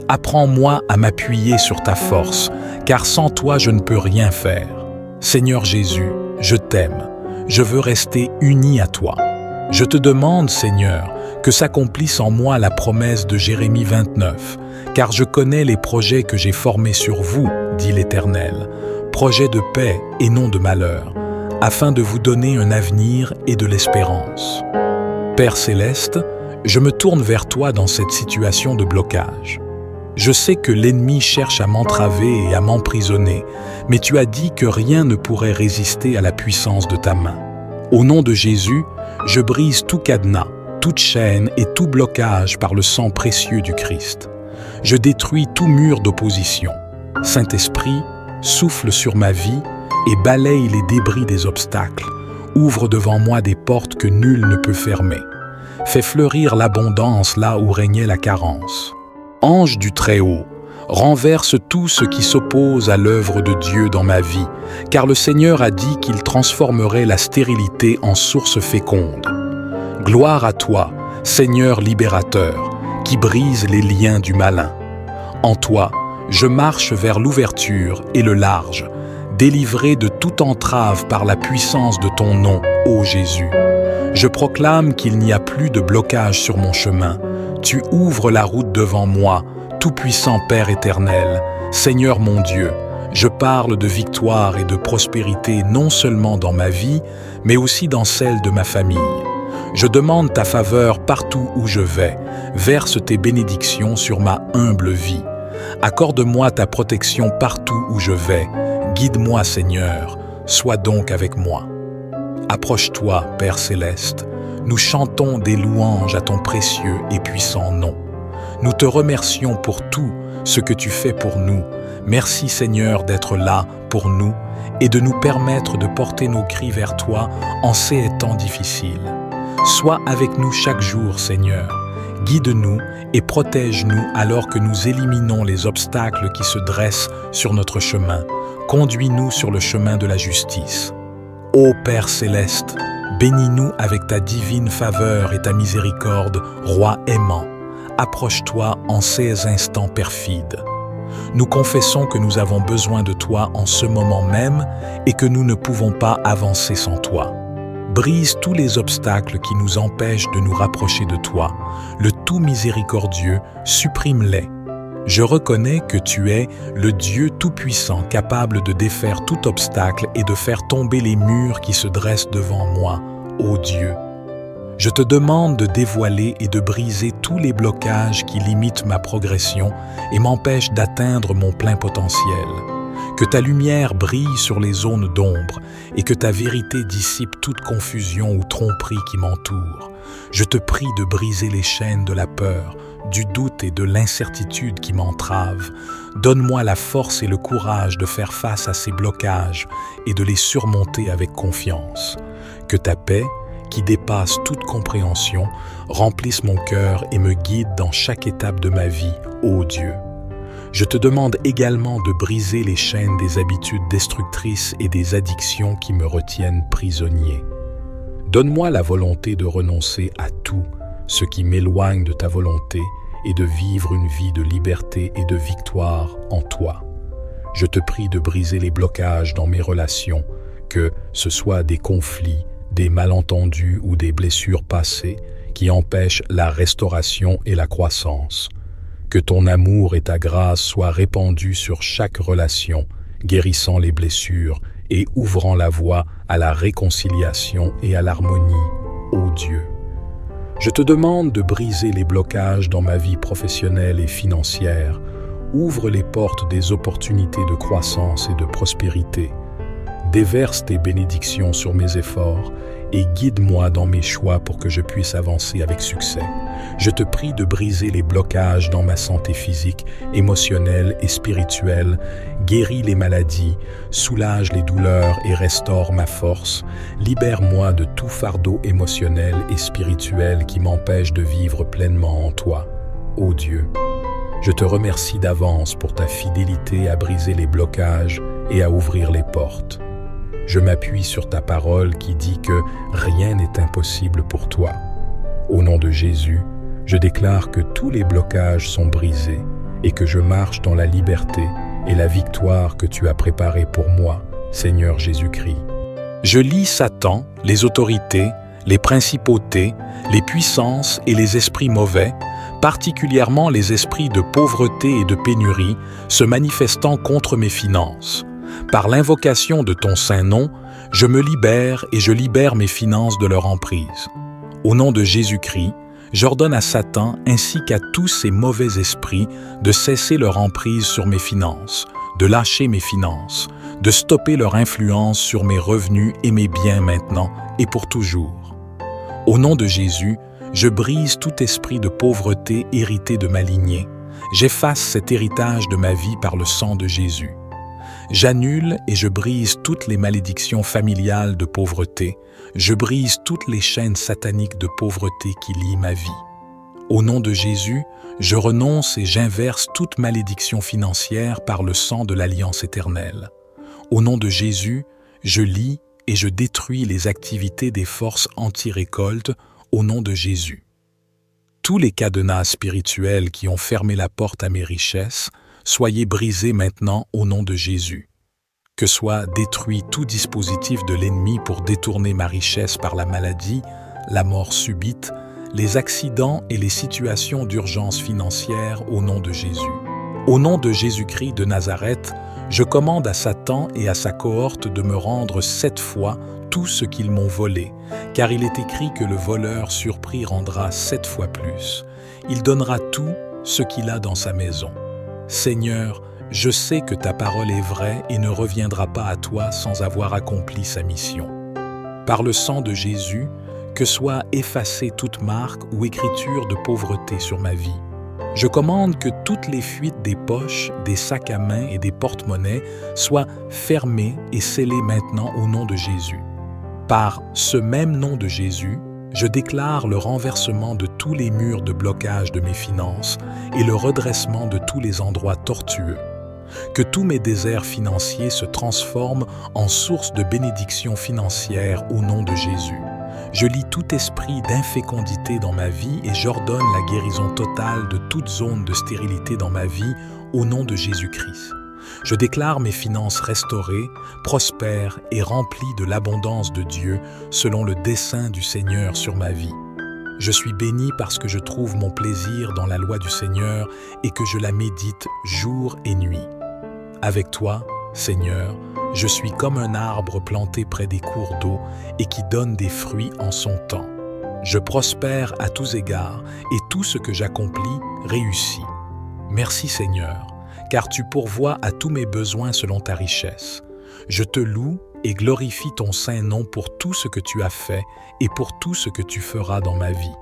S1: apprends-moi à m'appuyer sur ta force, car sans toi je ne peux rien faire. Seigneur Jésus, je t'aime, je veux rester uni à toi. Je te demande, Seigneur, que s'accomplisse en moi la promesse de Jérémie 29, car je connais les projets que j'ai formés sur vous, dit l'Éternel, projets de paix et non de malheur, afin de vous donner un avenir et de l'espérance. Père céleste, je me tourne vers toi dans cette situation de blocage. Je sais que l'ennemi cherche à m'entraver et à m'emprisonner, mais tu as dit que rien ne pourrait résister à la puissance de ta main. Au nom de Jésus, je brise tout cadenas, toute chaîne et tout blocage par le sang précieux du Christ. Je détruis tout mur d'opposition. Saint-Esprit, souffle sur ma vie et balaye les débris des obstacles. Ouvre devant moi des portes que nul ne peut fermer. Fais fleurir l'abondance là où régnait la carence. Ange du Très-Haut, renverse tout ce qui s'oppose à l'œuvre de Dieu dans ma vie, car le Seigneur a dit qu'il transformerait la stérilité en source féconde. Gloire à toi, Seigneur libérateur, qui brise les liens du malin. En toi, je marche vers l'ouverture et le large, délivré de toute entrave par la puissance de ton nom, ô Jésus. Je proclame qu'il n'y a plus de blocage sur mon chemin. Tu ouvres la route devant moi, tout-puissant Père éternel, Seigneur mon Dieu. Je parle de victoire et de prospérité non seulement dans ma vie, mais aussi dans celle de ma famille. Je demande ta faveur partout où je vais. Verse tes bénédictions sur ma humble vie. Accorde-moi ta protection partout où je vais. Guide-moi, Seigneur. Sois donc avec moi. Approche-toi, Père céleste. Nous chantons des louanges à ton précieux et puissant nom. Nous te remercions pour tout ce que tu fais pour nous. Merci Seigneur d'être là pour nous et de nous permettre de porter nos cris vers toi en ces temps difficiles. Sois avec nous chaque jour, Seigneur. Guide-nous et protège-nous alors que nous éliminons les obstacles qui se dressent sur notre chemin. Conduis-nous sur le chemin de la justice. Ô Père céleste, bénis-nous avec ta divine faveur et ta miséricorde, Roi aimant. Approche-toi en ces instants perfides. Nous confessons que nous avons besoin de toi en ce moment même et que nous ne pouvons pas avancer sans toi. Brise tous les obstacles qui nous empêchent de nous rapprocher de toi. Le tout miséricordieux, supprime-les. Je reconnais que tu es le Dieu tout-puissant, capable de défaire tout obstacle et de faire tomber les murs qui se dressent devant moi, ô Dieu. Je te demande de dévoiler et de briser tous les blocages qui limitent ma progression et m'empêchent d'atteindre mon plein potentiel. Que ta lumière brille sur les zones d'ombre et que ta vérité dissipe toute confusion ou tromperie qui m'entoure. Je te prie de briser les chaînes de la peur, du doute et de l'incertitude qui m'entravent. Donne-moi la force et le courage de faire face à ces blocages et de les surmonter avec confiance. Que ta paix, qui dépasse toute compréhension, remplisse mon cœur et me guide dans chaque étape de ma vie, ô Dieu. Je te demande également de briser les chaînes des habitudes destructrices et des addictions qui me retiennent prisonnier. Donne-moi la volonté de renoncer à tout ce qui m'éloigne de ta volonté et de vivre une vie de liberté et de victoire en toi. Je te prie de briser les blocages dans mes relations, que ce soit des conflits, des malentendus ou des blessures passées qui empêchent la restauration et la croissance. Que ton amour et ta grâce soient répandus sur chaque relation, guérissant les blessures et ouvrant la voie à la réconciliation et à l'harmonie, ô Dieu. Je te demande de briser les blocages dans ma vie professionnelle et financière. Ouvre les portes des opportunités de croissance et de prospérité. Déverse tes bénédictions sur mes efforts et guide-moi dans mes choix pour que je puisse avancer avec succès. Je te prie de briser les blocages dans ma santé physique, émotionnelle et spirituelle, guéris les maladies, soulage les douleurs et restaure ma force. Libère-moi de tout fardeau émotionnel et spirituel qui m'empêche de vivre pleinement en toi. Ô Dieu, je te remercie d'avance pour ta fidélité à briser les blocages et à ouvrir les portes. Je m'appuie sur ta parole qui dit que rien n'est impossible pour toi. Au nom de Jésus, je déclare que tous les blocages sont brisés et que je marche dans la liberté et la victoire que tu as préparée pour moi, Seigneur Jésus-Christ. Je lis Satan, les autorités, les principautés, les puissances et les esprits mauvais, particulièrement les esprits de pauvreté et de pénurie, se manifestant contre mes finances. Par l'invocation de ton saint nom, je me libère et je libère mes finances de leur emprise. Au nom de Jésus-Christ, j'ordonne à Satan ainsi qu'à tous ces mauvais esprits de cesser leur emprise sur mes finances, de lâcher mes finances, de stopper leur influence sur mes revenus et mes biens maintenant et pour toujours. Au nom de Jésus, je brise tout esprit de pauvreté hérité de ma lignée. J'efface cet héritage de ma vie par le sang de Jésus. J'annule et je brise toutes les malédictions familiales de pauvreté. Je brise toutes les chaînes sataniques de pauvreté qui lient ma vie. Au nom de Jésus, je renonce et j'inverse toute malédiction financière par le sang de l'Alliance éternelle. Au nom de Jésus, je lie et je détruis les activités des forces anti-récolte au nom de Jésus. Tous les cadenas spirituels qui ont fermé la porte à mes richesses, soyez brisés maintenant au nom de Jésus. Que soit détruit tout dispositif de l'ennemi pour détourner ma richesse par la maladie, la mort subite, les accidents et les situations d'urgence financière au nom de Jésus. Au nom de Jésus-Christ de Nazareth, je commande à Satan et à sa cohorte de me rendre 7 fois tout ce qu'ils m'ont volé, car il est écrit que le voleur surpris rendra 7 fois plus. Il donnera tout ce qu'il a dans sa maison. Seigneur, je sais que ta parole est vraie et ne reviendra pas à toi sans avoir accompli sa mission. Par le sang de Jésus, que soit effacée toute marque ou écriture de pauvreté sur ma vie. Je commande que toutes les fuites des poches, des sacs à main et des porte-monnaies soient fermées et scellées maintenant au nom de Jésus. Par ce même nom de Jésus, je déclare le renversement de tous les murs de blocage de mes finances et le redressement de tous les endroits tortueux. Que tous mes déserts financiers se transforment en source de bénédictions financières au nom de Jésus. Je lie tout esprit d'infécondité dans ma vie et j'ordonne la guérison totale de toute zone de stérilité dans ma vie au nom de Jésus-Christ. Je déclare mes finances restaurées, prospères et remplies de l'abondance de Dieu selon le dessein du Seigneur sur ma vie. Je suis béni parce que je trouve mon plaisir dans la loi du Seigneur et que je la médite jour et nuit. Avec toi, Seigneur, je suis comme un arbre planté près des cours d'eau et qui donne des fruits en son temps. Je prospère à tous égards et tout ce que j'accomplis réussit. Merci Seigneur, car tu pourvois à tous mes besoins selon ta richesse. Je te loue et glorifie ton saint nom pour tout ce que tu as fait et pour tout ce que tu feras dans ma vie.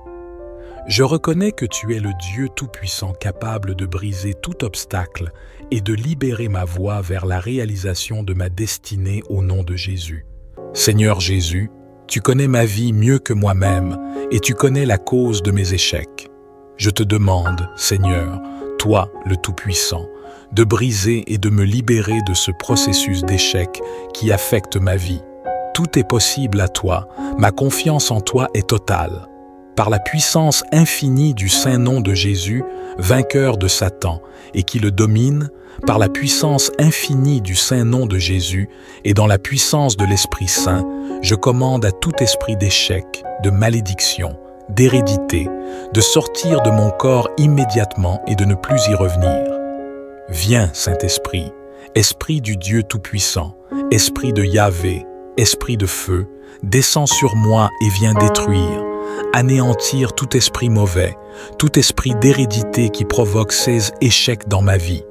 S1: Je reconnais que tu es le Dieu Tout-Puissant capable de briser tout obstacle et de libérer ma voie vers la réalisation de ma destinée au nom de Jésus. Seigneur Jésus, tu connais ma vie mieux que moi-même et tu connais la cause de mes échecs. Je te demande, Seigneur, toi le Tout-Puissant, de briser et de me libérer de ce processus d'échec qui affecte ma vie. Tout est possible à toi, ma confiance en toi est totale. Par la puissance infinie du saint nom de Jésus, vainqueur de Satan, et qui le domine, par la puissance infinie du saint nom de Jésus, et dans la puissance de l'Esprit Saint, je commande à tout esprit d'échec, de malédiction, d'hérédité, de sortir de mon corps immédiatement et de ne plus y revenir. Viens, Saint-Esprit, Esprit du Dieu Tout-Puissant, Esprit de Yahvé, Esprit de feu, descends sur moi et viens détruire, anéantir tout esprit mauvais, tout esprit d'hérédité qui provoque ces échecs dans ma vie.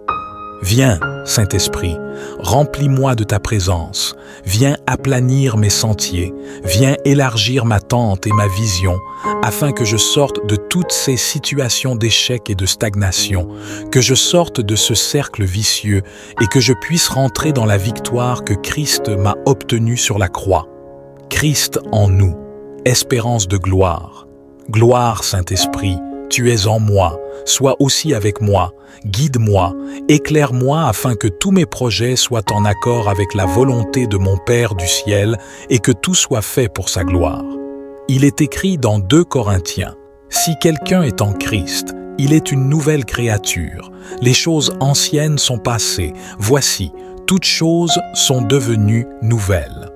S1: Viens, Saint-Esprit, remplis-moi de ta présence, viens aplanir mes sentiers, viens élargir ma tente et ma vision, afin que je sorte de toutes ces situations d'échec et de stagnation, que je sorte de ce cercle vicieux et que je puisse rentrer dans la victoire que Christ m'a obtenue sur la croix. Christ en nous, espérance de gloire. Gloire, Saint-Esprit, tu es en moi, sois aussi avec moi, guide-moi, éclaire-moi afin que tous mes projets soient en accord avec la volonté de mon Père du ciel et que tout soit fait pour sa gloire. Il est écrit dans 2 Corinthiens, « Si quelqu'un est en Christ, il est une nouvelle créature. Les choses anciennes sont passées, voici, toutes choses sont devenues nouvelles. »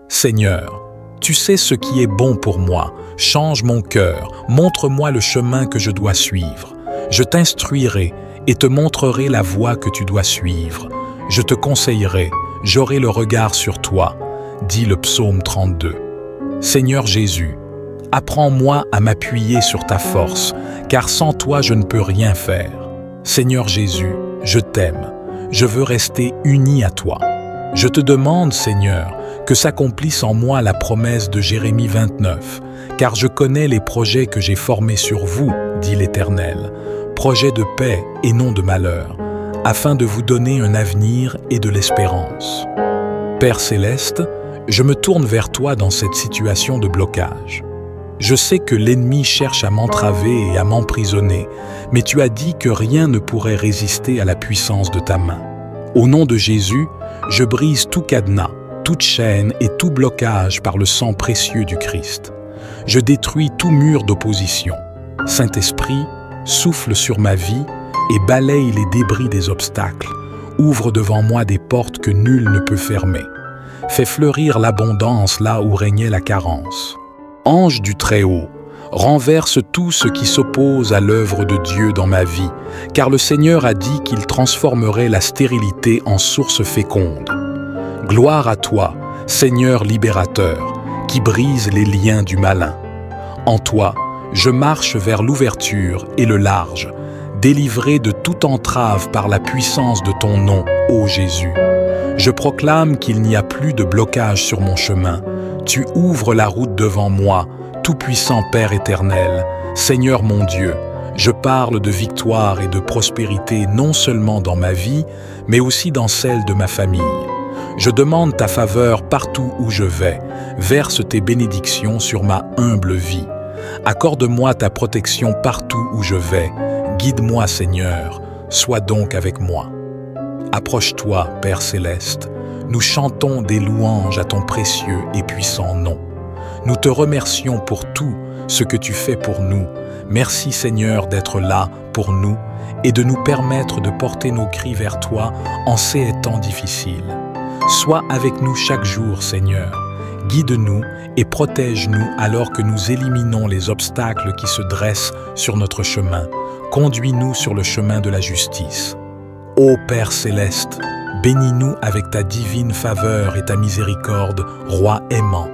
S1: Seigneur, tu sais ce qui est bon pour moi, change mon cœur, montre-moi le chemin que je dois suivre. Je t'instruirai et te montrerai la voie que tu dois suivre. Je te conseillerai, j'aurai le regard sur toi, dit le psaume 32. Seigneur Jésus, apprends-moi à m'appuyer sur ta force, car sans toi je ne peux rien faire. Seigneur Jésus, je t'aime, je veux rester uni à toi. Je te demande, Seigneur, que s'accomplisse en moi la promesse de Jérémie 29, car je connais les projets que j'ai formés sur vous, dit l'Éternel, projets de paix et non de malheur, afin de vous donner un avenir et de l'espérance. Père céleste, je me tourne vers toi dans cette situation de blocage. Je sais que l'ennemi cherche à m'entraver et à m'emprisonner, mais tu as dit que rien ne pourrait résister à la puissance de ta main. Au nom de Jésus, je brise tout cadenas, toute chaîne et tout blocage par le sang précieux du Christ. Je détruis tout mur d'opposition. Saint-Esprit, souffle sur ma vie et balaye les débris des obstacles. Ouvre devant moi des portes que nul ne peut fermer. Fais fleurir l'abondance là où régnait la carence. Ange du Très-Haut, renverse tout ce qui s'oppose à l'œuvre de Dieu dans ma vie, car le Seigneur a dit qu'il transformerait la stérilité en source féconde. Gloire à toi, Seigneur libérateur, qui brise les liens du malin. En toi, je marche vers l'ouverture et le large, délivré de toute entrave par la puissance de ton nom, ô Jésus. Je proclame qu'il n'y a plus de blocage sur mon chemin. Tu ouvres la route devant moi, Tout-Puissant Père éternel, Seigneur mon Dieu. Je parle de victoire et de prospérité non seulement dans ma vie, mais aussi dans celle de ma famille. Je demande ta faveur partout où je vais. Verse tes bénédictions sur ma humble vie. Accorde-moi ta protection partout où je vais. Guide-moi, Seigneur. Sois donc avec moi. Approche-toi, Père céleste. Nous chantons des louanges à ton précieux et puissant nom. Nous te remercions pour tout ce que tu fais pour nous. Merci, Seigneur, d'être là pour nous et de nous permettre de porter nos cris vers toi en ces temps difficiles. Sois avec nous chaque jour, Seigneur. Guide-nous et protège-nous alors que nous éliminons les obstacles qui se dressent sur notre chemin. Conduis-nous sur le chemin de la justice. Ô Père céleste, bénis-nous avec ta divine faveur et ta miséricorde, Roi aimant.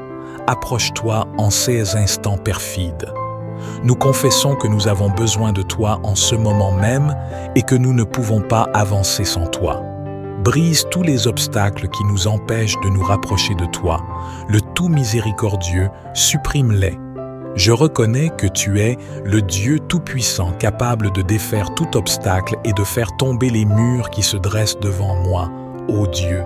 S1: Approche-toi en ces instants perfides. Nous confessons que nous avons besoin de toi en ce moment même et que nous ne pouvons pas avancer sans toi. Brise tous les obstacles qui nous empêchent de nous rapprocher de toi. Le tout miséricordieux, supprime-les. Je reconnais que tu es le Dieu tout-puissant capable de défaire tout obstacle et de faire tomber les murs qui se dressent devant moi, ô Dieu.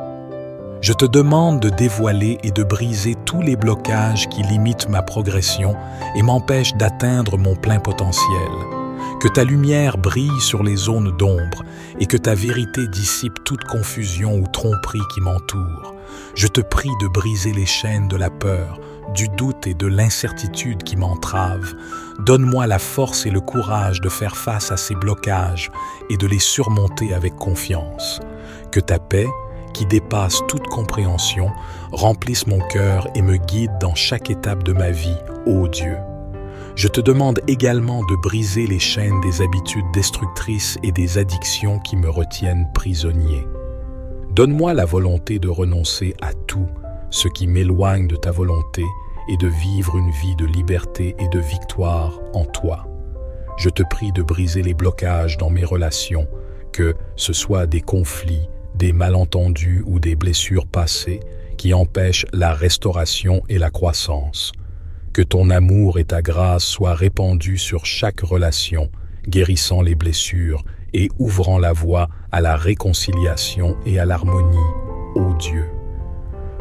S1: Je te demande de dévoiler et de briser tous les blocages qui limitent ma progression et m'empêchent d'atteindre mon plein potentiel. Que ta lumière brille sur les zones d'ombre et que ta vérité dissipe toute confusion ou tromperie qui m'entoure. Je te prie de briser les chaînes de la peur, du doute et de l'incertitude qui m'entravent. Donne-moi la force et le courage de faire face à ces blocages et de les surmonter avec confiance. Que ta paix, qui dépasse toute compréhension, remplisse mon cœur et me guide dans chaque étape de ma vie, ô Dieu. Je te demande également de briser les chaînes des habitudes destructrices et des addictions qui me retiennent prisonnier. Donne-moi la volonté de renoncer à tout ce qui m'éloigne de ta volonté et de vivre une vie de liberté et de victoire en toi. Je te prie de briser les blocages dans mes relations, que ce soit des conflits, des malentendus ou des blessures passées qui empêchent la restauration et la croissance. Que ton amour et ta grâce soient répandus sur chaque relation, guérissant les blessures et ouvrant la voie à la réconciliation et à l'harmonie, ô Dieu.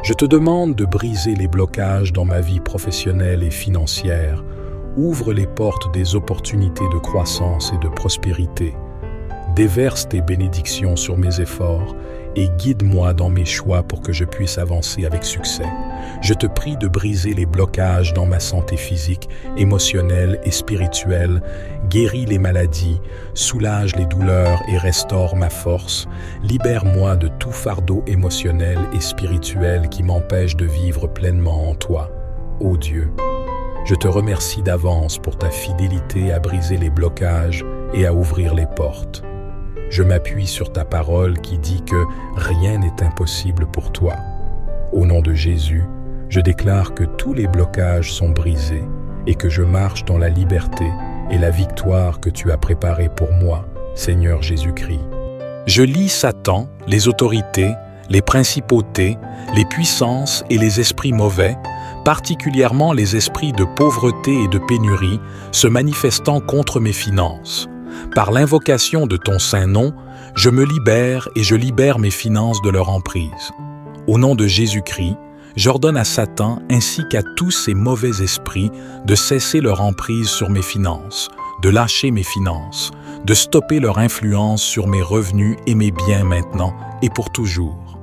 S1: Je te demande de briser les blocages dans ma vie professionnelle et financière. Ouvre les portes des opportunités de croissance et de prospérité. Déverse tes bénédictions sur mes efforts et guide-moi dans mes choix pour que je puisse avancer avec succès. Je te prie de briser les blocages dans ma santé physique, émotionnelle et spirituelle, guéris les maladies, soulage les douleurs et restaure ma force. Libère-moi de tout fardeau émotionnel et spirituel qui m'empêche de vivre pleinement en toi. Ô Dieu, je te remercie d'avance pour ta fidélité à briser les blocages et à ouvrir les portes. Je m'appuie sur ta parole qui dit que rien n'est impossible pour toi. Au nom de Jésus, je déclare que tous les blocages sont brisés et que je marche dans la liberté et la victoire que tu as préparée pour moi, Seigneur Jésus-Christ. Je lis Satan, les autorités, les principautés, les puissances et les esprits mauvais, particulièrement les esprits de pauvreté et de pénurie, se manifestant contre mes finances. Par l'invocation de ton saint nom, je me libère et je libère mes finances de leur emprise. Au nom de Jésus-Christ, j'ordonne à Satan ainsi qu'à tous ces mauvais esprits de cesser leur emprise sur mes finances, de lâcher mes finances, de stopper leur influence sur mes revenus et mes biens maintenant et pour toujours.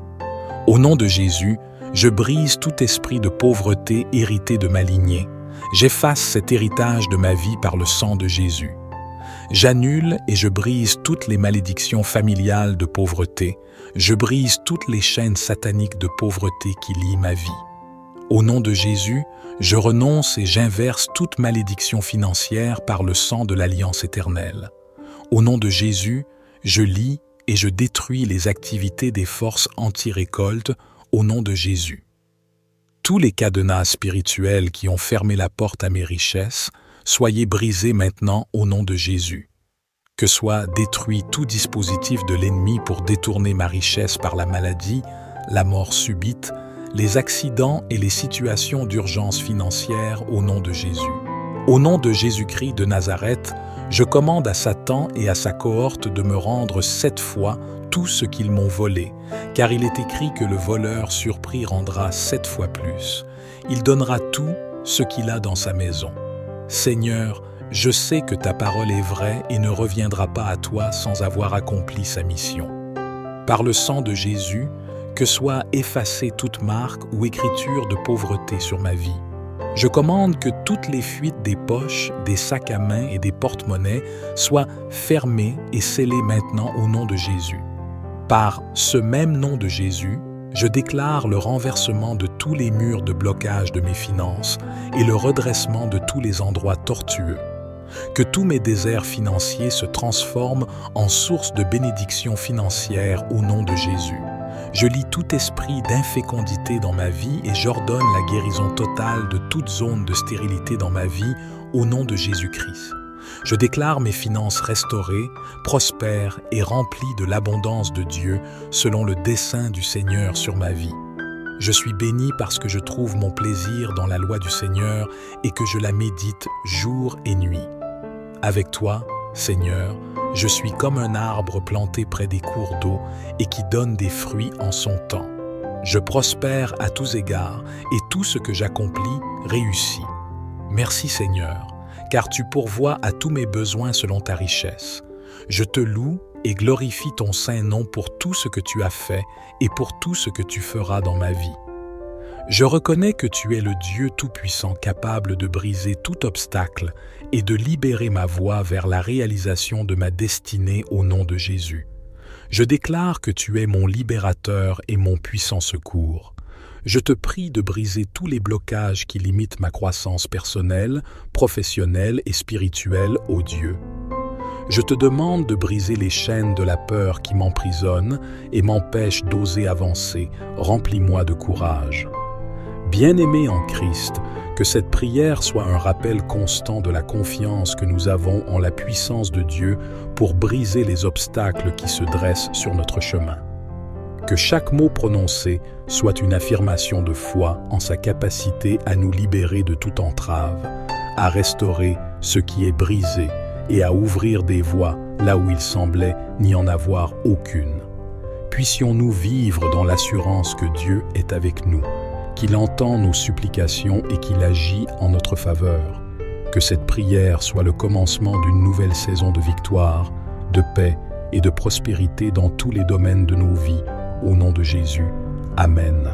S1: Au nom de Jésus, je brise tout esprit de pauvreté hérité de ma lignée. J'efface cet héritage de ma vie par le sang de Jésus. J'annule et je brise toutes les malédictions familiales de pauvreté. Je brise toutes les chaînes sataniques de pauvreté qui lient ma vie. Au nom de Jésus, je renonce et j'inverse toute malédiction financière par le sang de l'Alliance éternelle. Au nom de Jésus, je lie et je détruis les activités des forces anti-récolte au nom de Jésus. Tous les cadenas spirituels qui ont fermé la porte à mes richesses, soyez brisés maintenant au nom de Jésus. Que soit détruit tout dispositif de l'ennemi pour détourner ma richesse par la maladie, la mort subite, les accidents et les situations d'urgence financière au nom de Jésus. Au nom de Jésus-Christ de Nazareth, Je commande à Satan et à sa cohorte de me rendre 7 fois tout ce qu'ils m'ont volé, car il est écrit que le voleur surpris rendra 7 fois plus. Il donnera tout ce qu'il a dans sa maison. Seigneur, je sais que ta parole est vraie et ne reviendra pas à toi sans avoir accompli sa mission. Par le sang de Jésus, que soit effacée toute marque ou écriture de pauvreté sur ma vie. Je commande que toutes les fuites des poches, des sacs à main et des porte-monnaies soient fermées et scellées maintenant au nom de Jésus. Par ce même nom de Jésus, je déclare le renversement de tous les murs de blocage de mes finances et le redressement de tous les endroits tortueux. Que tous mes déserts financiers se transforment en source de bénédictions financières au nom de Jésus. Je lie tout esprit d'infécondité dans ma vie et j'ordonne la guérison totale de toute zone de stérilité dans ma vie au nom de Jésus-Christ. Je déclare mes finances restaurées, prospères et remplies de l'abondance de Dieu selon le dessein du Seigneur sur ma vie. Je suis béni parce que je trouve mon plaisir dans la loi du Seigneur et que je la médite jour et nuit. Avec toi, Seigneur, je suis comme un arbre planté près des cours d'eau et qui donne des fruits en son temps. Je prospère à tous égards et tout ce que j'accomplis réussit. Merci Seigneur, car tu pourvois à tous mes besoins selon ta richesse. Je te loue et glorifie ton saint nom pour tout ce que tu as fait et pour tout ce que tu feras dans ma vie. Je reconnais que tu es le Dieu Tout-Puissant capable de briser tout obstacle et de libérer ma voie vers la réalisation de ma destinée au nom de Jésus. Je déclare que tu es mon libérateur et mon puissant secours. Je te prie de briser tous les blocages qui limitent ma croissance personnelle, professionnelle et spirituelle, ô Dieu. Je te demande de briser les chaînes de la peur qui m'emprisonnent et m'empêchent d'oser avancer. Remplis-moi de courage. Bien-aimé en Christ, que cette prière soit un rappel constant de la confiance que nous avons en la puissance de Dieu pour briser les obstacles qui se dressent sur notre chemin. Que chaque mot prononcé soit une affirmation de foi en sa capacité à nous libérer de toute entrave, à restaurer ce qui est brisé et à ouvrir des voies là où il semblait n'y en avoir aucune. Puissions-nous vivre dans l'assurance que Dieu est avec nous, qu'il entend nos supplications et qu'il agit en notre faveur. Que cette prière soit le commencement d'une nouvelle saison de victoire, de paix et de prospérité dans tous les domaines de nos vies. Au nom de Jésus. Amen.